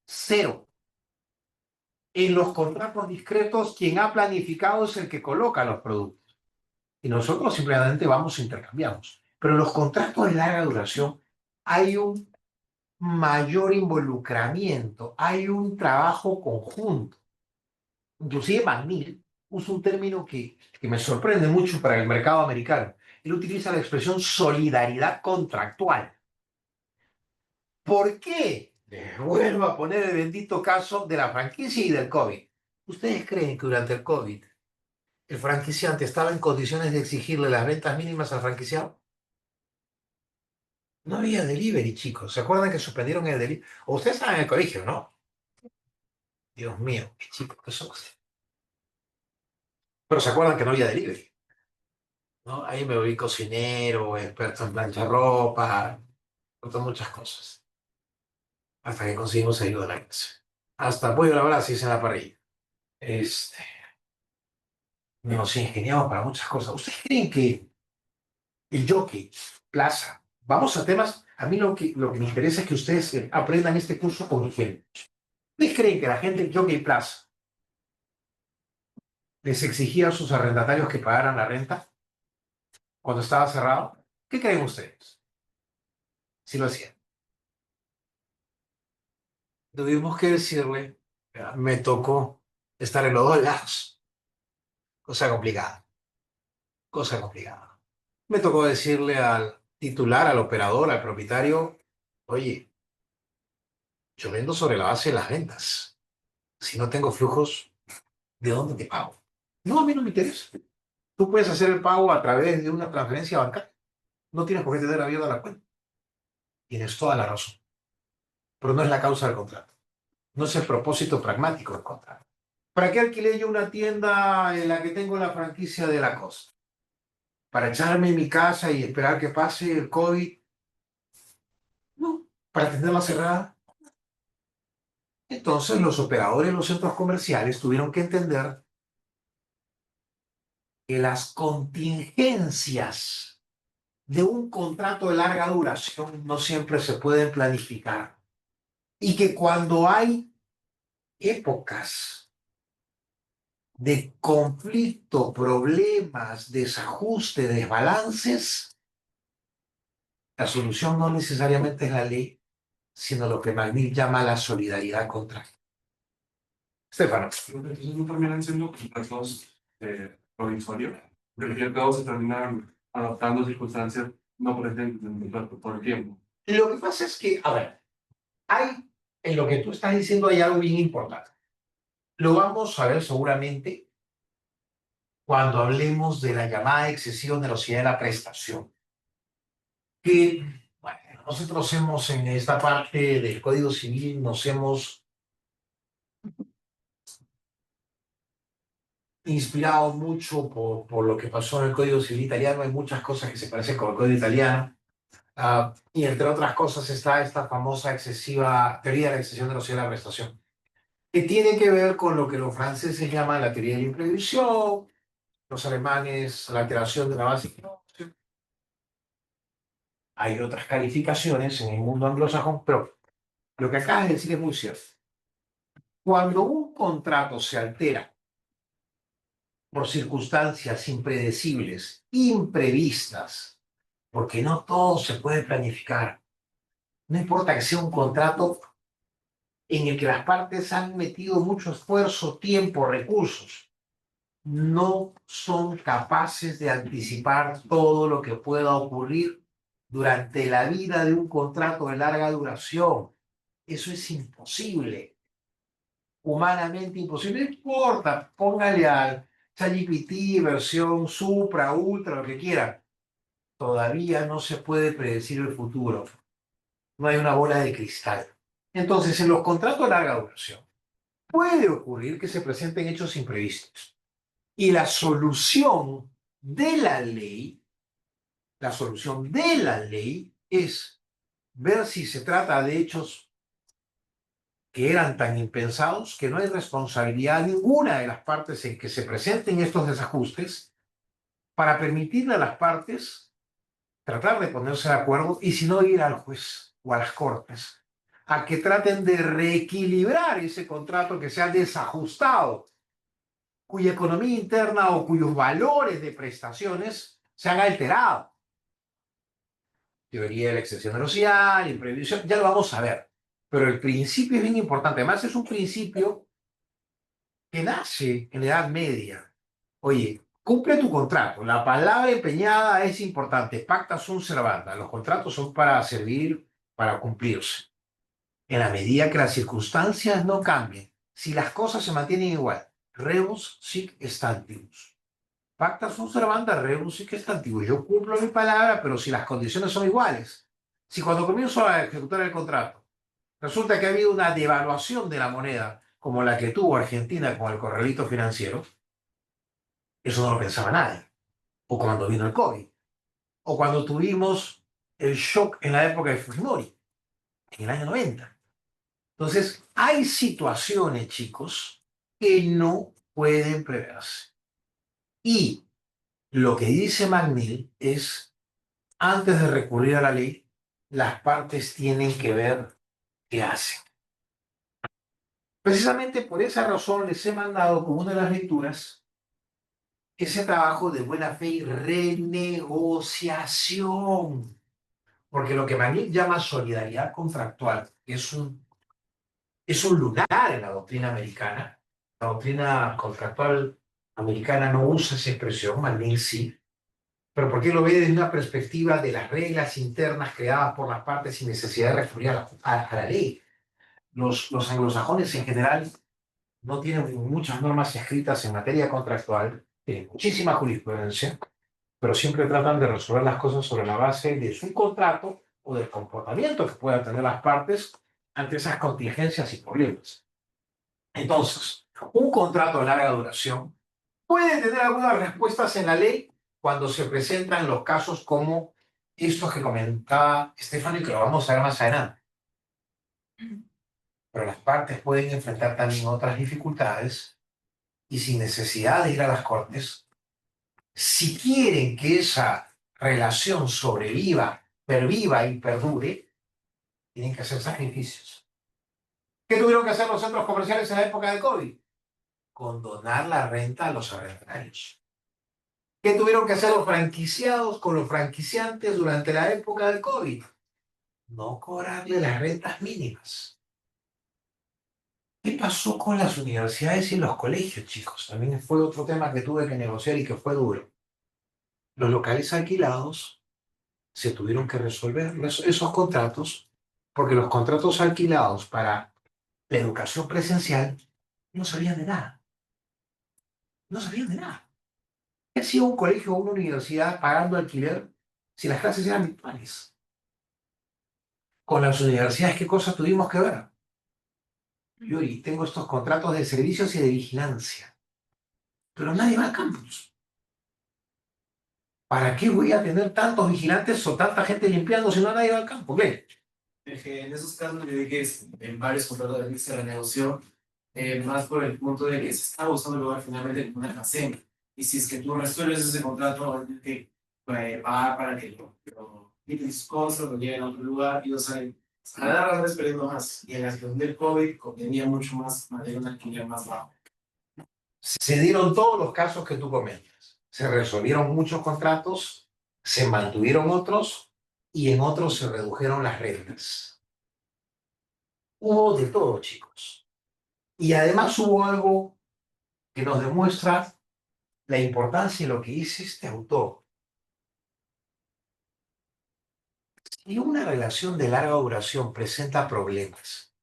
Cero. En los contratos discretos, quien ha planificado es el que coloca los productos. Y nosotros simplemente vamos e intercambiamos. Pero en los contratos de larga duración hay un mayor involucramiento, hay un trabajo conjunto. Inclusive McNeil usa un término que me sorprende mucho para el mercado americano. Él utiliza la expresión solidaridad contractual. ¿Por qué? Les vuelvo a poner el bendito caso de la franquicia y del COVID. ¿Ustedes creen que durante el COVID el franquiciante estaba en condiciones de exigirle las ventas mínimas al franquiciado? No había delivery, chicos. ¿Se acuerdan que suspendieron el delivery? O ustedes estaban en el colegio, ¿no? Dios mío, qué chicos que son ustedes. Pero se acuerdan que no había delivery, ¿no? Ahí me volví cocinero, experto en planchar ropa, otras muchas cosas. Hasta que conseguimos ayuda a la clase. Hasta pollo a la brasa hice en la parrilla. Este, nos ingeniamos para muchas cosas. ¿Ustedes creen que el Jockey Plaza, vamos a temas, a mí lo que me interesa es que ustedes aprendan este curso con ejemplo. ¿Ustedes creen que la gente del Jockey Plaza les exigía a sus arrendatarios que pagaran la renta cuando estaba cerrado? ¿Qué creen ustedes? Si lo hacían. Tuvimos que decirle, me tocó estar en los dos lados. Cosa complicada, cosa complicada. Me tocó decirle al titular, al operador, al propietario, oye, yo vendo sobre la base de las ventas. Si no tengo flujos, ¿de dónde te pago? No, a mí no me interesa. Tú puedes hacer el pago a través de una transferencia bancaria. No tienes por qué tener abierta la cuenta. Tienes toda la razón. Pero no es la causa del contrato. No es el propósito pragmático del contrato. ¿Para qué alquilé yo una tienda en la que tengo la franquicia de Lacoste? ¿Para echarme en mi casa y esperar que pase el COVID? No. ¿Para tenerla cerrada? Entonces los operadores de los centros comerciales tuvieron que entender que las contingencias de un contrato de larga duración no siempre se pueden planificar. Y que cuando hay épocas de conflicto, problemas, desajuste, desbalances, la solución no necesariamente es la ley, sino lo que McNeil llama la solidaridad contractual. Stefano. Entonces no terminan siendo contratos provisorios, pero al fin y al cabo se terminan adaptando a circunstancias no presentes en el contrato por el tiempo. Lo que pasa es que, a ver, hay, en lo que tú estás diciendo hay algo bien importante. Lo vamos a ver seguramente cuando hablemos de la llamada excesiva onerosidad de la prestación. Que, bueno, nosotros hemos en esta parte del Código Civil, nos hemos inspirado mucho por lo que pasó en el Código Civil italiano. Hay muchas cosas que se parecen con el Código italiano. Y entre otras cosas está esta famosa excesiva teoría de la excesiva onerosidad de la prestación, que tiene que ver con lo que los franceses llaman la teoría de la imprevisión, los alemanes la alteración de la base. Hay otras calificaciones en el mundo anglosajón, pero lo que acabas de decir es muy cierto. Cuando un contrato se altera por circunstancias impredecibles, imprevistas, porque no todo se puede planificar, no importa que sea un contrato en el que las partes han metido mucho esfuerzo, tiempo, recursos, no son capaces de anticipar todo lo que pueda ocurrir durante la vida de un contrato de larga duración. Eso es imposible, humanamente imposible. No importa, póngale al ChatGPT, versión Supra, Ultra, lo que quiera. Todavía no se puede predecir el futuro. No hay una bola de cristal. Entonces, en los contratos de larga duración, puede ocurrir que se presenten hechos imprevistos. Y la solución de la ley es ver si se trata de hechos que eran tan impensados que no hay responsabilidad ninguna de las partes en que se presenten estos desajustes para permitirle a las partes tratar de ponerse de acuerdo y si no ir al juez o a las cortes a que traten de reequilibrar ese contrato que se ha desajustado, cuya economía interna o cuyos valores de prestaciones se han alterado. Teoría de la excesión social, imprevisión, ya lo vamos a ver. Pero el principio es bien importante. Además, es un principio que nace en la Edad Media. Oye, cumple tu contrato. La palabra empeñada es importante. Pacta sunt servanda. Los contratos son para servir, para cumplirse. En la medida que las circunstancias no cambien, si las cosas se mantienen igual, rebus sic stantibus. Pacta sunt servanda, rebus sic stantibus. Yo cumplo mi palabra, pero si las condiciones son iguales, si cuando comienzo a ejecutar el contrato resulta que ha habido una devaluación de la moneda, como la que tuvo Argentina con el corralito financiero, eso no lo pensaba nadie. O cuando vino el COVID, o cuando tuvimos el shock en la época de Fujimori, en el año 90. Entonces, hay situaciones, chicos, que no pueden preverse. Y lo que dice McNeil es, antes de recurrir a la ley, las partes tienen que ver qué hacen. Precisamente por esa razón les he mandado como una de las lecturas ese trabajo de buena fe y renegociación. Porque lo que McNeil llama solidaridad contractual es un lugar en la doctrina americana. La doctrina contractual americana no usa esa expresión, McNeil sí, pero porque lo ve desde una perspectiva de las reglas internas creadas por las partes sin necesidad de recurrir a la ley. Los anglosajones en general no tienen muchas normas escritas en materia contractual, tienen muchísima jurisprudencia, pero siempre tratan de resolver las cosas sobre la base de su contrato o del comportamiento que puedan tener las partes ante esas contingencias y problemas. Entonces, un contrato de larga duración puede tener algunas respuestas en la ley cuando se presentan los casos como estos que comentaba Estefano y que lo vamos a ver más adelante. Pero las partes pueden enfrentar también otras dificultades y sin necesidad de ir a las cortes, si quieren que esa relación sobreviva, perviva y perdure, tienen que hacer sacrificios. ¿Qué tuvieron que hacer los centros comerciales en la época del COVID? Condonar la renta a los arrendatarios. ¿Qué tuvieron que hacer los franquiciados con los franquiciantes durante la época del COVID? no cobrarle las rentas mínimas. ¿Qué pasó con las universidades y los colegios, chicos? También fue otro tema que tuve que negociar y que fue duro. Los locales alquilados se tuvieron que resolver esos contratos porque los contratos alquilados para la educación presencial no sabían de nada. No sabían de nada. ¿Qué hacía un colegio o una universidad pagando alquiler si las clases eran virtuales? Con las universidades, ¿qué cosas tuvimos que ver? Yo y tengo estos contratos de servicios y de vigilancia, pero nadie va al campus. ¿Para qué voy a tener tantos vigilantes o tanta gente limpiando si no nadie va al campo? ¿Qué? Es que en esos casos yo vi que en varios contratos de se renegoció más por el punto de que se está usando el lugar finalmente como una almacén. Y si es que tú resuelves ese contrato, vas a tener que pagar para que lo tus cosas, lo lleven a otro lugar y no saben. A la larga estás perdiendo más. Y en la situación del COVID convenía mucho más mantener un alquiler más bajo. Se dieron todos los casos que tú comentas. Se resolvieron muchos contratos, se mantuvieron otros y en otros se redujeron las rentas. Hubo de todo, chicos. Y además hubo algo que nos demuestra la importancia de lo que dice este autor. Si una relación de larga duración presenta problemas,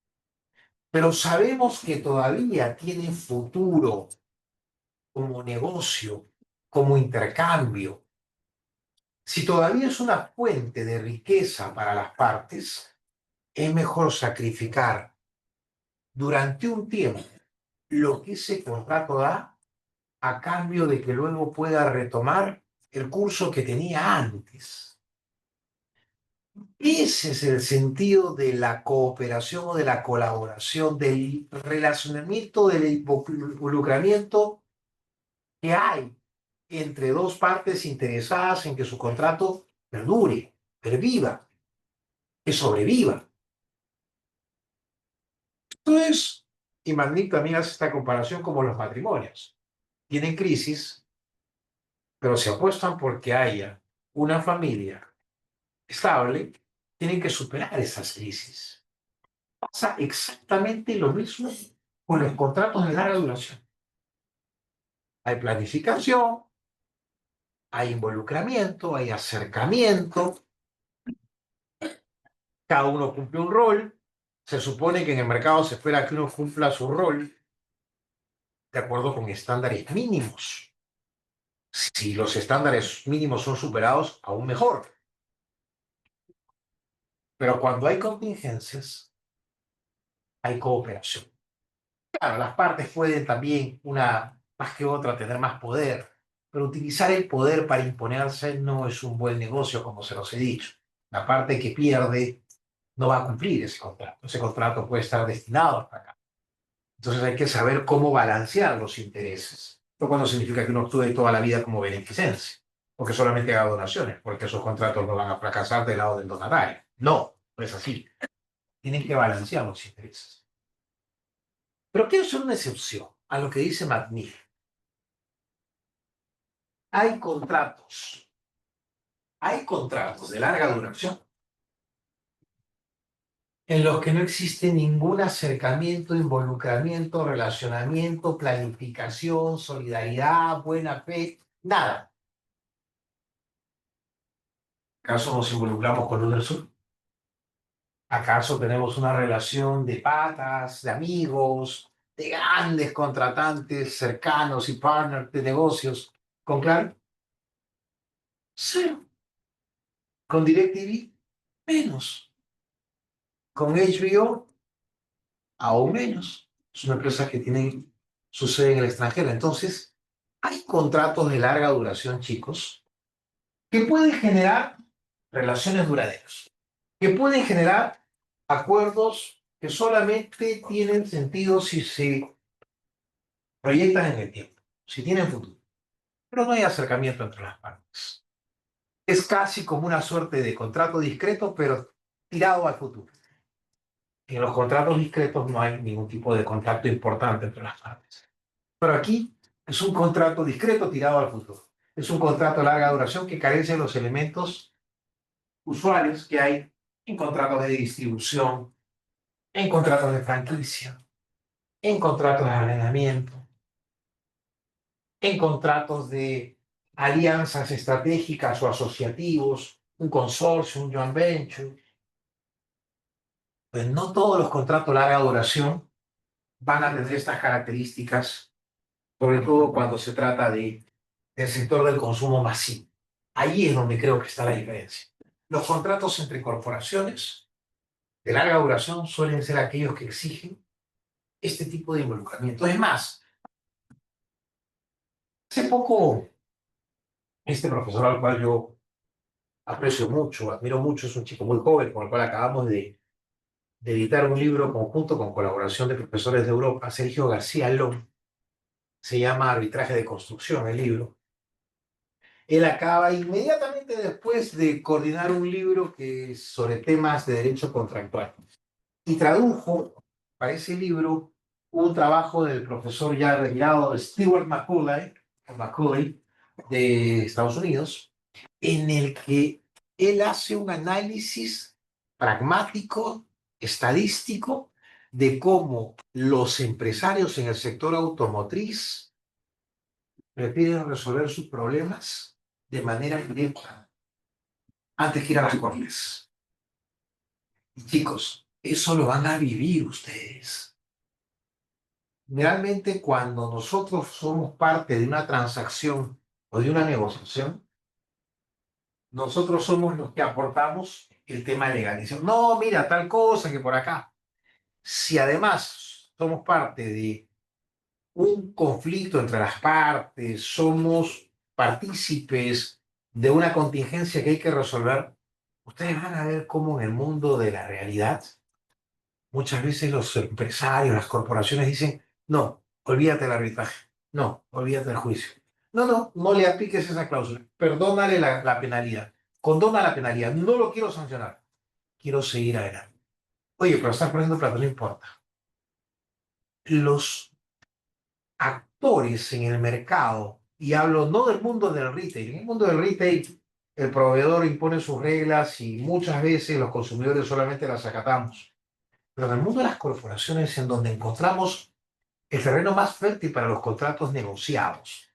pero sabemos que todavía tiene futuro como negocio, como intercambio, si todavía es una fuente de riqueza para las partes, es mejor sacrificar durante un tiempo lo que ese contrato da a cambio de que luego pueda retomar el curso que tenía antes. Ese es el sentido de la cooperación o de la colaboración, del relacionamiento, del involucramiento que hay entre dos partes interesadas en que su contrato perdure, perviva, que sobreviva. Entonces, y Magnick también hace esta comparación como los matrimonios. Tienen crisis, pero se apuestan porque haya una familia estable, tienen que superar esas crisis. Pasa exactamente lo mismo con los contratos de larga duración. Hay planificación, hay involucramiento, hay acercamiento, cada uno cumple un rol. Se supone que en el mercado se espera que uno cumpla su rol de acuerdo con estándares mínimos. Si los estándares mínimos son superados, aún mejor. Pero cuando hay contingencias, hay cooperación. Claro, las partes pueden también, una más que otra, tener más poder, pero utilizar el poder para imponerse no es un buen negocio, como se los he dicho. La parte que pierde no va a cumplir ese contrato. Ese contrato puede estar destinado hasta acá. Entonces hay que saber cómo balancear los intereses. Lo no significa que uno actúe toda la vida como beneficencia, o que solamente haga donaciones, porque esos contratos no van a fracasar del lado del donatario. No, no es así. Tienen que balancear los intereses. Pero quiero hacer una excepción a lo que dice McNeil. Hay contratos de larga duración en los que no existe ningún acercamiento, involucramiento, relacionamiento, planificación, solidaridad, buena fe, nada. ¿Acaso nos involucramos con los del sur? ¿Acaso tenemos una relación de patas, de amigos, de grandes contratantes cercanos y partners de negocios con Claro? Cero. Con DirecTV, menos. Con HBO, aún menos. Es una empresa que tiene su sede en el extranjero. Entonces, hay contratos de larga duración, chicos, que pueden generar relaciones duraderas, que pueden generar acuerdos que solamente tienen sentido si se proyectan en el tiempo, si tienen futuro. Pero no hay acercamiento entre las partes. Es casi como una suerte de contrato discreto, pero tirado al futuro. En los contratos discretos no hay ningún tipo de contacto importante entre las partes. Pero aquí es un contrato discreto tirado al futuro. Es un contrato de larga duración que carece de los elementos usuales que hay en contratos de distribución, en contratos de franquicia, en contratos de arrendamiento, en contratos de alianzas estratégicas o asociativos, un consorcio, un joint venture. Pues no todos los contratos de larga duración van a tener estas características, sobre todo cuando se trata del sector del consumo masivo. Ahí es donde creo que está la diferencia. Los contratos entre corporaciones de larga duración suelen ser aquellos que exigen este tipo de involucramiento. Es más, hace poco, este profesor al cual yo aprecio mucho, admiro mucho, es un chico muy joven con el cual acabamos de editar un libro conjunto con colaboración de profesores de Europa, Sergio García Lón, se llama Arbitraje de Construcción, el libro. Él acaba inmediatamente después de coordinar un libro que es sobre temas de derecho contractual y tradujo para ese libro un trabajo del profesor ya retirado Stuart Macaulay de Estados Unidos, en el que él hace un análisis pragmático, estadístico, de cómo los empresarios en el sector automotriz prefieren resolver sus problemas de manera directa antes que ir a las cortes. Y chicos, eso lo van a vivir ustedes. Realmente cuando nosotros somos parte de una transacción o de una negociación, nosotros somos los que aportamos el tema legal. Dicen, no, mira, tal cosa que por acá. Si además somos parte de un conflicto entre las partes, somos partícipes de una contingencia que hay que resolver, ustedes van a ver cómo en el mundo de la realidad muchas veces los empresarios, las corporaciones dicen, no, olvídate del arbitraje, no, olvídate del juicio. No le apliques esa cláusula, perdónale la penalidad, condona la penalidad, no lo quiero sancionar, quiero seguir adelante. Oye, pero estás poniendo plata, no importa. Los actores en el mercado, y hablo no del mundo del retail, en el mundo del retail el proveedor impone sus reglas y muchas veces los consumidores solamente las acatamos. Pero en el mundo de las corporaciones, en donde encontramos el terreno más fértil para los contratos negociados,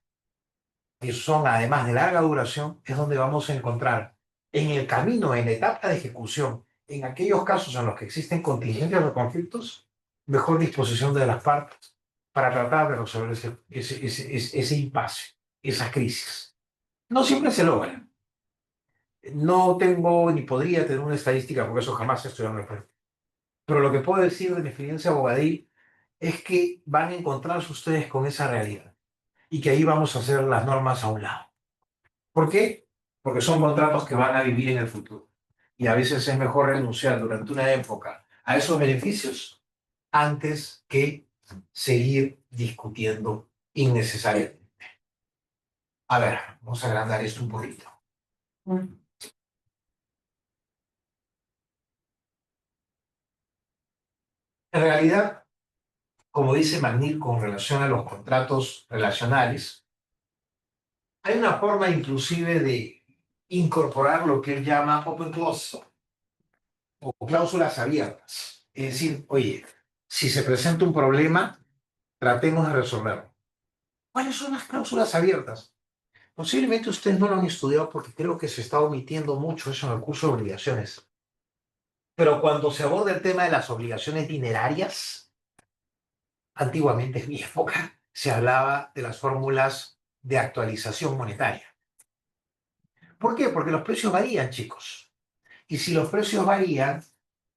que son además de larga duración, es donde vamos a encontrar en el camino, en la etapa de ejecución, en aquellos casos en los que existen contingencias o conflictos, mejor disposición de las partes para tratar de resolver ese impasse, esa crisis. No siempre se logra. No tengo ni podría tener una estadística, porque eso jamás estoy en el. Pero lo que puedo decir de mi experiencia abogadil es que van a encontrarse ustedes con esa realidad y que ahí vamos a hacer las normas a un lado. ¿Por qué? Porque son contratos que van a vivir en el futuro. Y a veces es mejor renunciar durante una época a esos beneficios antes que seguir discutiendo innecesariamente. A ver, vamos a agrandar esto un poquito. En realidad, como dice McNeil con relación a los contratos relacionales, hay una forma inclusive de incorporar lo que él llama open clause o cláusulas abiertas. Es decir, oye, si se presenta un problema, tratemos de resolverlo. ¿Cuáles son las cláusulas abiertas? Posiblemente ustedes no lo han estudiado porque creo que se está omitiendo mucho eso en el curso de obligaciones. Pero cuando se aborda el tema de las obligaciones dinerarias, antiguamente en mi época se hablaba de las fórmulas de actualización monetaria. ¿Por qué? Porque los precios varían, chicos. Y si los precios varían,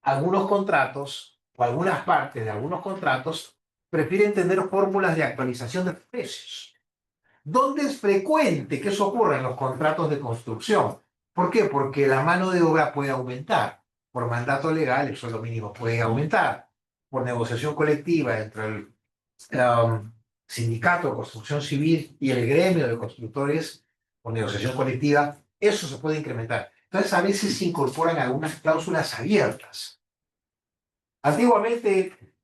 algunos contratos o algunas partes de algunos contratos prefieren tener fórmulas de actualización de precios. ¿Dónde es frecuente que eso ocurra? En los contratos de construcción. ¿Por qué? Porque la mano de obra puede aumentar. Por mandato legal, el sueldo mínimo puede aumentar. Por negociación colectiva entre el sindicato de construcción civil y el gremio de constructores, por negociación colectiva, eso se puede incrementar. Entonces, a veces se incorporan algunas cláusulas abiertas. Antiguamente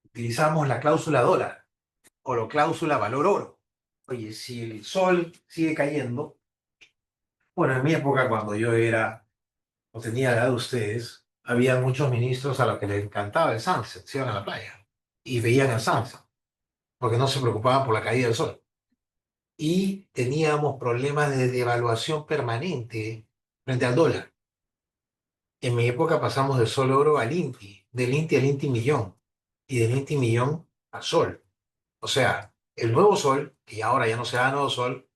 utilizamos la cláusula dólar o la cláusula valor oro. Oye, si el sol sigue cayendo, bueno, en mi época cuando yo era o tenía la edad de ustedes, había muchos ministros a los que les encantaba el sunset, se iban a la playa y veían el sunset, porque no se preocupaban por la caída del sol. Y teníamos problemas de devaluación permanente frente al dólar. En mi época pasamos del sol oro al INTI, del INTI al INTI millón y del INTI millón al sol. O sea, el nuevo sol, que ahora ya no se llama nuevo sol,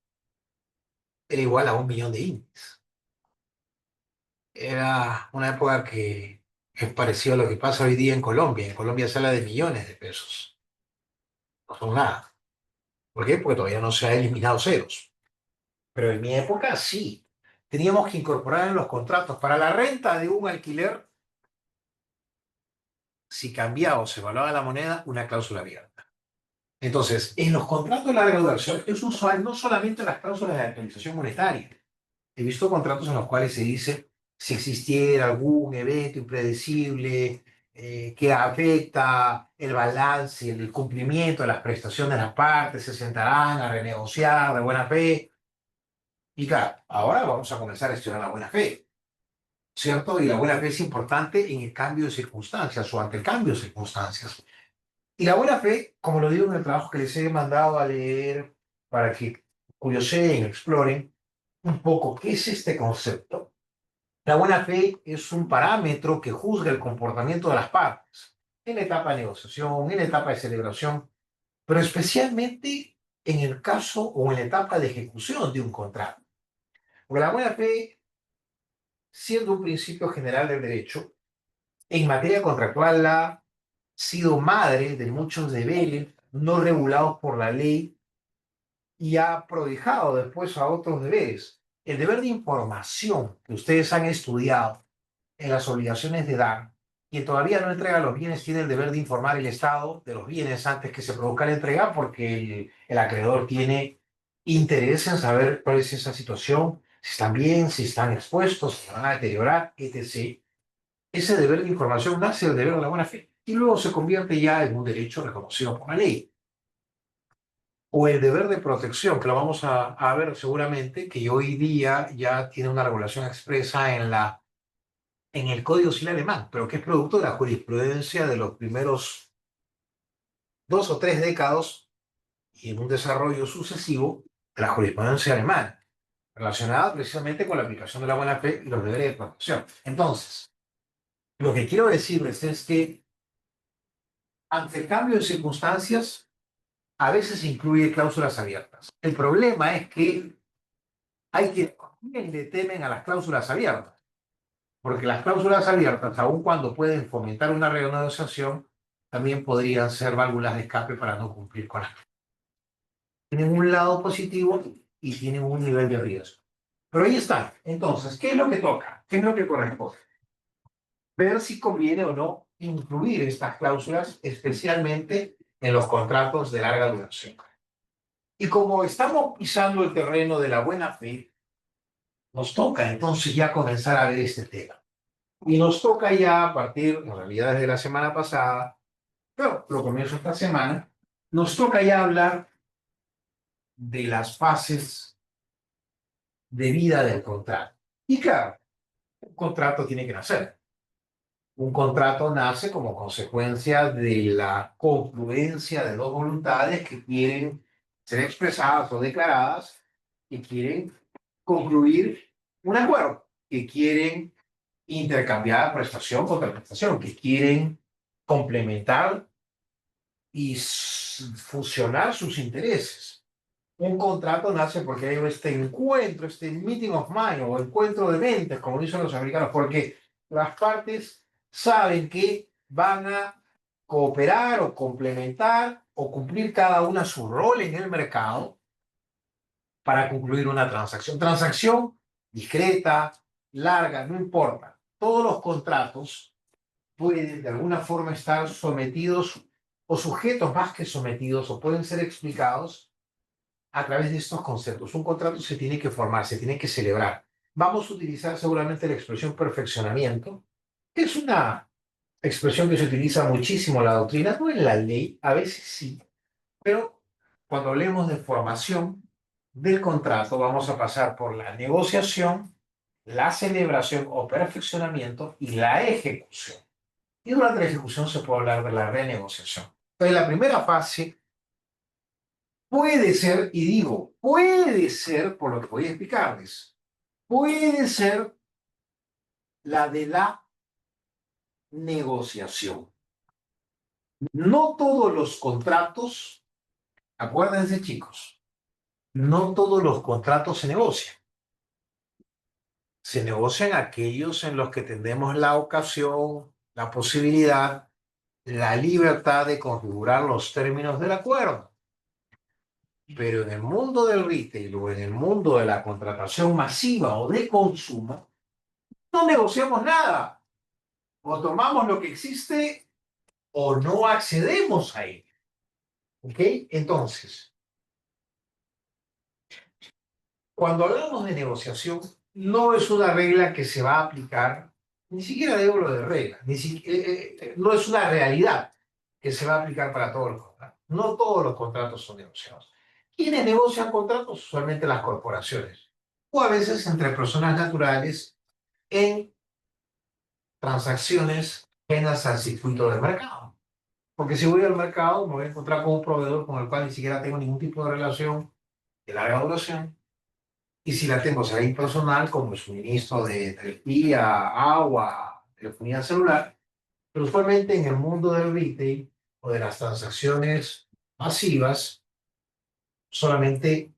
era igual a 1 millón de INTIs. Era una época que es parecido a lo que pasa hoy día en Colombia. En Colombia se habla de millones de pesos. No son nada. ¿Por qué? Porque todavía no se ha eliminado ceros. Pero en mi época sí. Teníamos que incorporar en los contratos para la renta de un alquiler, si cambiaba o se evaluaba la moneda, una cláusula abierta. Entonces, en los contratos de larga duración es usual no solamente las cláusulas de actualización monetaria. He visto contratos en los cuales se dice si existiera algún evento impredecible que afecta el balance y el cumplimiento de las prestaciones de las partes, se sentarán a renegociar de buena fe. Y claro, ahora vamos a comenzar a gestionar la buena fe, ¿cierto? Y la buena fe es importante en el cambio de circunstancias o ante el cambio de circunstancias. Y la buena fe, como lo digo en el trabajo que les he mandado a leer para que curioseen, exploren un poco qué es este concepto. La buena fe es un parámetro que juzga el comportamiento de las partes en la etapa de negociación, en la etapa de celebración, pero especialmente en el caso o en la etapa de ejecución de un contrato. Porque la buena fe, siendo un principio general del derecho, en materia contractual ha sido madre de muchos deberes no regulados por la ley y ha prohijado después a otros deberes. El deber de información que ustedes han estudiado en las obligaciones de dar, quien todavía no entrega los bienes tiene el deber de informar al Estado de los bienes antes que se produzca la entrega, porque el acreedor tiene interés en saber cuál es esa situación, si están bien, si están expuestos, si se van a deteriorar, etc. Ese deber de información nace del deber de la buena fe y luego se convierte ya en un derecho reconocido por la ley. O el deber de protección, que lo vamos a ver seguramente, que hoy día ya tiene una regulación expresa en el Código Civil alemán, pero que es producto de la jurisprudencia de los primeros 2 o 3 décadas y en un desarrollo sucesivo de la jurisprudencia alemana, relacionada precisamente con la aplicación de la buena fe y los deberes de protección. Entonces, lo que quiero decirles es que ante el cambio de circunstancias, a veces incluye cláusulas abiertas. El problema es que hay quienes le temen a las cláusulas abiertas, porque las cláusulas abiertas, aun cuando pueden fomentar una renegociación, también podrían ser válvulas de escape para no cumplir con las. Tienen un lado positivo y tienen un nivel de riesgo. Pero ahí está. Entonces, ¿qué es lo que toca? ¿Qué es lo que corresponde? Ver si conviene o no incluir estas cláusulas, especialmente en los contratos de larga duración. Y como estamos pisando el terreno de la buena fe, nos toca entonces ya comenzar a ver este tema. Y nos toca ya a partir, en realidad desde la semana pasada, pero lo comienzo esta semana, nos toca ya hablar de las fases de vida del contrato. Y claro, un contrato tiene que nacer. Un contrato nace como consecuencia de la confluencia de dos voluntades que quieren ser expresadas o declaradas, que quieren concluir un acuerdo, que quieren intercambiar prestación contra prestación, que quieren complementar y fusionar sus intereses. Un contrato nace porque hay este encuentro, este meeting of mind o encuentro de mentes, como dicen los americanos, porque las partes saben que van a cooperar o complementar o cumplir cada una su rol en el mercado para concluir una transacción. Transacción discreta, larga, no importa. Todos los contratos pueden de alguna forma estar sometidos o sujetos más que sometidos o pueden ser explicados a través de estos conceptos. Un contrato se tiene que formar, se tiene que celebrar. Vamos a utilizar seguramente la expresión perfeccionamiento, que es una expresión que se utiliza muchísimo en la doctrina, no en la ley, a veces sí, pero cuando hablemos de formación del contrato, vamos a pasar por la negociación la celebración o perfeccionamiento y la ejecución. Y durante la ejecución se puede hablar de la renegociación. Entonces, la primera fase puede ser, y digo, puede ser, por lo que voy a explicarles, puede ser la de la negociación. No todos los contratos, acuérdense chicos, no todos los contratos se negocian. Se negocian aquellos en los que tenemos la ocasión, la posibilidad, la libertad de configurar los términos del acuerdo. Pero en el mundo del retail o en el mundo de la contratación masiva o de consumo, no negociamos nada. O tomamos lo que existe o no accedemos a él. ¿Ok? Entonces, cuando hablamos de negociación, no es una regla que se va a aplicar, ni siquiera hablo de regla, no es una realidad que se va a aplicar para todos los contratos. No todos los contratos son negociados. ¿Quiénes negocian contratos? Usualmente las corporaciones, o a veces entre personas naturales en transacciones ajenas al circuito del mercado. Porque si voy al mercado, me voy a encontrar con un proveedor con el cual ni siquiera tengo ningún tipo de relación de larga duración. Y si la tengo, será impersonal, como el suministro de energía, agua, telefonía celular. Pero usualmente en el mundo del retail o de las transacciones masivas, solamente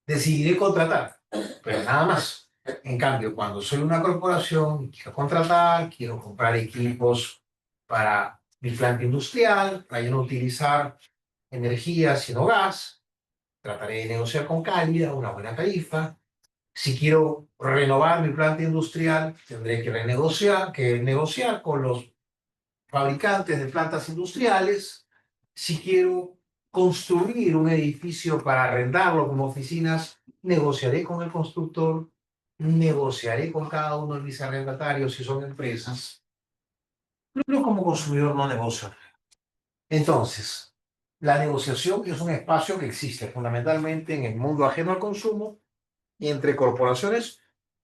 decidiré contratar, pero nada más. En cambio, cuando soy una corporación, quiero contratar, quiero comprar equipos para mi planta industrial, para yo no utilizar energía sino gas, trataré de negociar con Cálida una buena tarifa. Si quiero renovar mi planta industrial, tendré que negociar con los fabricantes de plantas industriales. Si quiero construir un edificio para arrendarlo como oficinas, negociaré con el constructor, negociaré con cada uno de mis arrendatarios si son empresas. Yo como consumidor no negocio. Entonces, la negociación es un espacio que existe fundamentalmente en el mundo ajeno al consumo y entre corporaciones,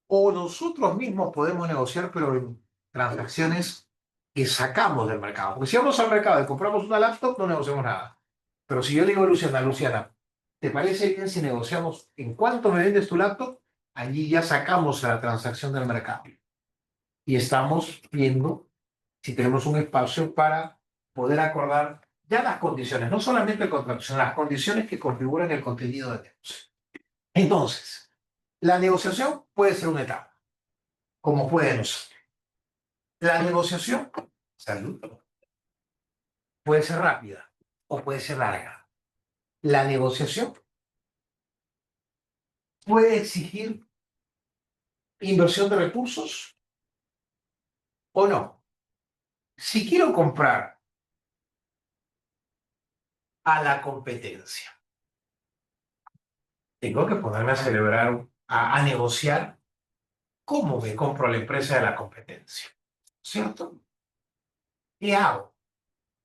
o nosotros mismos podemos negociar, pero en transacciones que sacamos del mercado. Porque si vamos al mercado y compramos una laptop, no negociamos nada. Pero si yo le digo a Luciana, Luciana, ¿te parece bien si negociamos en cuánto me vendes tu laptop? Allí ya sacamos la transacción del mercado. Y estamos viendo si tenemos un espacio para poder acordar ya las condiciones, no solamente el contrato, sino las condiciones que configuran el contenido del negocio. Entonces, la negociación puede ser una etapa, como puede no ser. La negociación, salud, puede ser rápida o puede ser larga. La negociación puede exigir inversión de recursos o no. Si quiero comprar a la competencia, tengo que ponerme a celebrar, a negociar cómo me compro a la empresa de la competencia, ¿cierto? ¿Qué hago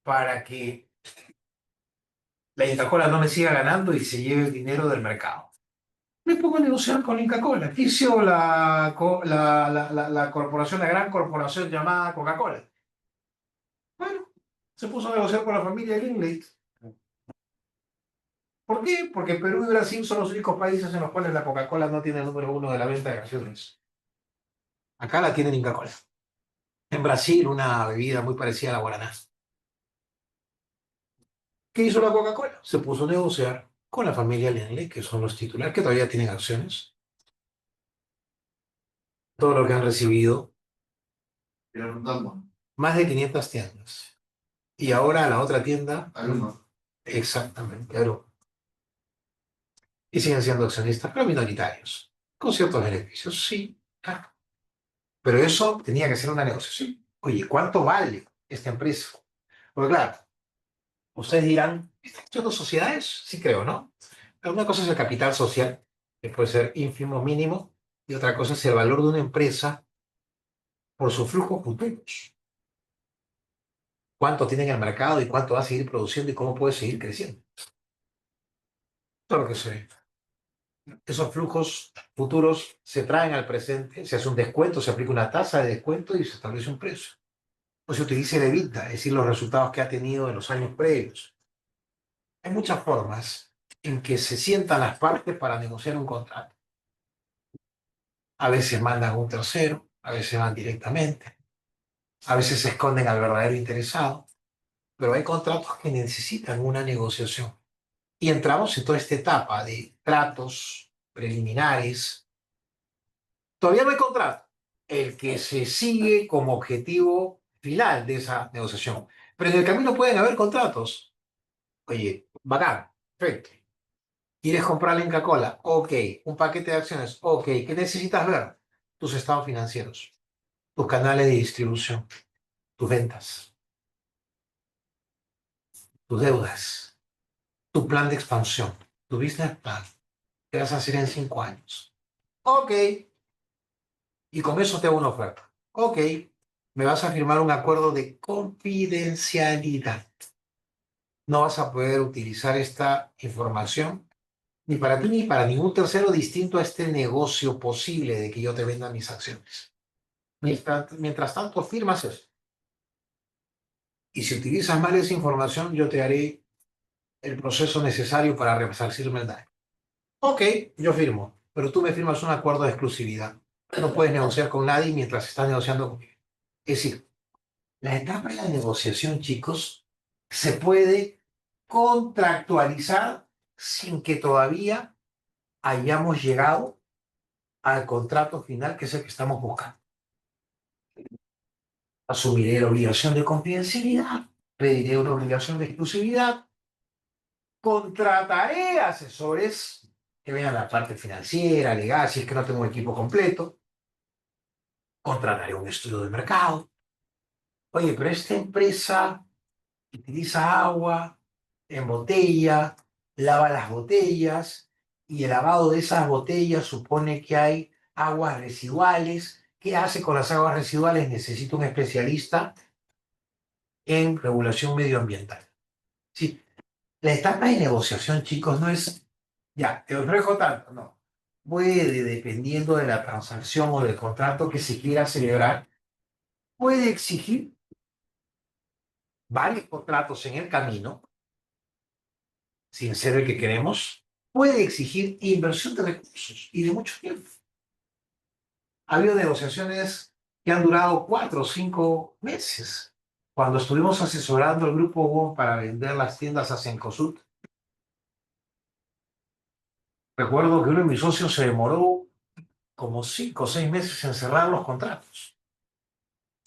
para que la Coca-Cola no me siga ganando y se lleve el dinero del mercado? Me pongo a negociar con Inca Cola. ¿Qué hizo la corporación, la gran corporación llamada Coca-Cola? Bueno, se puso a negociar con la familia Greenleaf. ¿Por qué? Porque Perú y Brasil son los únicos países en los cuales la Coca-Cola no tiene el número uno de la venta de gaseosas. Acá la tienen Inca Cola. En Brasil, una bebida muy parecida a la guaraná. ¿Qué hizo la Coca-Cola? Se puso a negociar con la familia Lendlease, que son los titulares, que todavía tienen acciones. Todo lo que han recibido, Pero no, más de 500 tiendas. Y ahora la otra tienda, algo exactamente, claro. Y siguen siendo accionistas, pero minoritarios, con ciertos beneficios, sí. Claro. Pero eso tenía que ser una negociación. Oye, ¿cuánto vale esta empresa? Porque claro, ustedes dirán, ¿son dos sociedades? Sí creo, ¿no? Pero una cosa es el capital social, que puede ser ínfimo, mínimo, y otra cosa es el valor de una empresa por sus flujos futuros. ¿Cuánto tiene en el mercado y cuánto va a seguir produciendo y cómo puede seguir creciendo? Todo lo que se ve. Esos flujos futuros se traen al presente, se hace un descuento, se aplica una tasa de descuento y se establece un precio. O se utiliza el EBITDA, es decir, los resultados que ha tenido en los años previos. Hay muchas formas en que se sientan las partes para negociar un contrato. A veces mandan a un tercero, a veces van directamente, a veces se esconden al verdadero interesado, pero hay contratos que necesitan una negociación. Y entramos en toda esta etapa de tratos preliminares. Todavía no hay contrato, el que se sigue como objetivo final de esa negociación. Pero en el camino pueden haber contratos. Oye, bacán, perfecto. ¿Quieres comprar la Inca Cola? Ok. ¿Un paquete de acciones? Ok. ¿Qué necesitas ver? Tus estados financieros, tus canales de distribución, tus ventas, tus deudas, tu plan de expansión, tu business plan. ¿Qué vas a hacer en 5 años? Ok. Y con eso te hago una oferta. Ok. Me vas a firmar un acuerdo de confidencialidad. No vas a poder utilizar esta información ni para ti ni para ningún tercero distinto a este negocio posible de que yo te venda mis acciones. Mientras tanto, firmas eso. Y si utilizas mal esa información, yo te haré el proceso necesario para resarcirme el daño. Ok, yo firmo, pero tú me firmas un acuerdo de exclusividad. No puedes negociar con nadie mientras estás negociando conmigo. Es decir, la etapa de la negociación, chicos, se puede contractualizar sin que todavía hayamos llegado al contrato final, que es el que estamos buscando. Asumiré la obligación de confidencialidad, pediré una obligación de exclusividad, contrataré asesores que vean la parte financiera, legal, si es que no tengo un equipo completo, contrataré un estudio de mercado. Oye, pero esta empresa utiliza agua en botella, lava las botellas y el lavado de esas botellas supone que hay aguas residuales. ¿Qué hace con las aguas residuales? Necesito un especialista en regulación medioambiental. Sí, la etapa de negociación, chicos, no es, ya, te ofrezco tanto, no. Puede, dependiendo de la transacción o del contrato que se quiera celebrar, puede exigir varios contratos en el camino, sin ser el que queremos, puede exigir inversión de recursos y de mucho tiempo. Ha habido negociaciones que han durado 4 o 5 meses. Cuando estuvimos asesorando al grupo WOM para vender las tiendas a Cencosud, recuerdo que uno de mis socios se demoró como 5 o 6 meses en cerrar los contratos.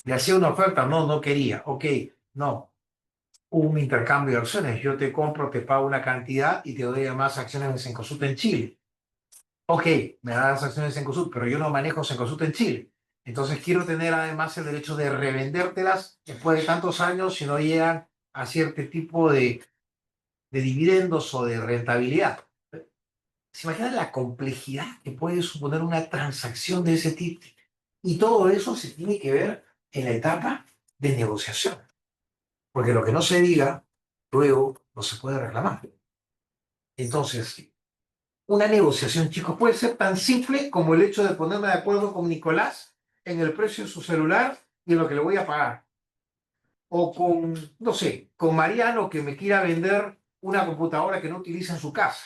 Le hacía una oferta, no, no quería. Ok, no. Hubo un intercambio de acciones. Yo te compro, te pago una cantidad y te doy además acciones de Cencosud en Chile. Ok, me das las acciones de Cencosud, pero yo no manejo Cencosud en Chile. Entonces quiero tener además el derecho de revendértelas después de tantos años si no llegan a cierto tipo de dividendos o de rentabilidad. ¿Se imaginan la complejidad que puede suponer una transacción de ese tipo? Y todo eso se tiene que ver en la etapa de negociación, porque lo que no se diga, luego no se puede reclamar. Entonces, una negociación, chicos, puede ser tan simple como el hecho de ponerme de acuerdo con Nicolás en el precio de su celular y en lo que le voy a pagar. O con, no sé, con Mariano que me quiera vender una computadora que no utiliza en su casa.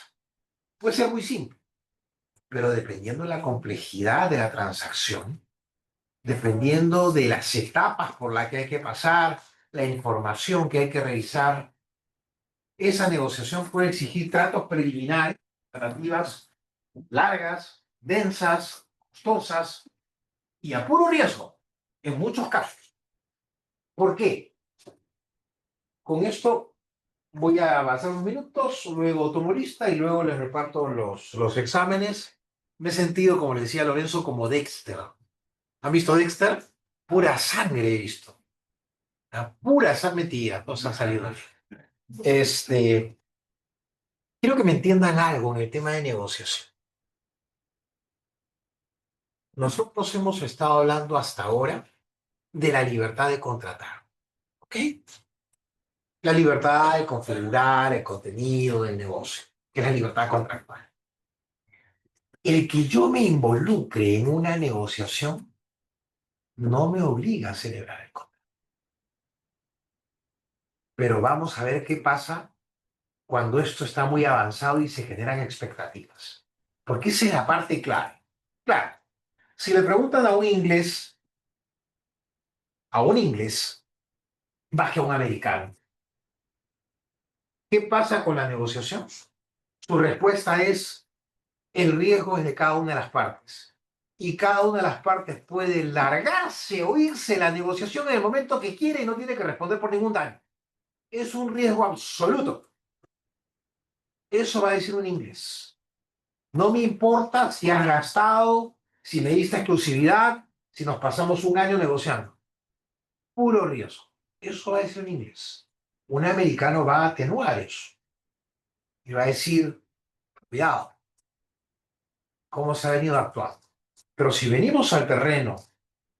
Puede ser muy simple, pero dependiendo de la complejidad de la transacción, dependiendo de las etapas por las que hay que pasar, la información que hay que revisar, esa negociación puede exigir tratos preliminares, tratativas largas, densas, costosas y a puro riesgo, en muchos casos. ¿Por qué? Con esto voy a avanzar unos minutos, luego tomo lista y luego les reparto los exámenes. Me he sentido, como le decía Lorenzo, como Dexter. ¿Han visto Dexter? Pura sangre he visto. La pura sangre metida, nos ha salido. Quiero que me entiendan algo en el tema de negociación. Nosotros hemos estado hablando hasta ahora de la libertad de contratar, ¿ok? La libertad de configurar el contenido del negocio, que es la libertad contractual. El que yo me involucre en una negociación no me obliga a celebrar el contrato. Pero vamos a ver qué pasa cuando esto está muy avanzado y se generan expectativas. Porque esa es la parte clave. Claro, si le preguntan a un inglés, más que a un americano, ¿qué pasa con la negociación? Su respuesta es: el riesgo es de cada una de las partes. Y cada una de las partes puede largarse o irse la negociación en el momento que quiere y no tiene que responder por ningún daño. Es un riesgo absoluto. Eso va a decir un inglés. No me importa si has gastado, si me diste exclusividad, si nos pasamos un año negociando. Puro riesgo. Eso va a decir un inglés. Un americano va a atenuar eso y va a decir: cuidado, cómo se ha venido actuando. Pero si venimos al terreno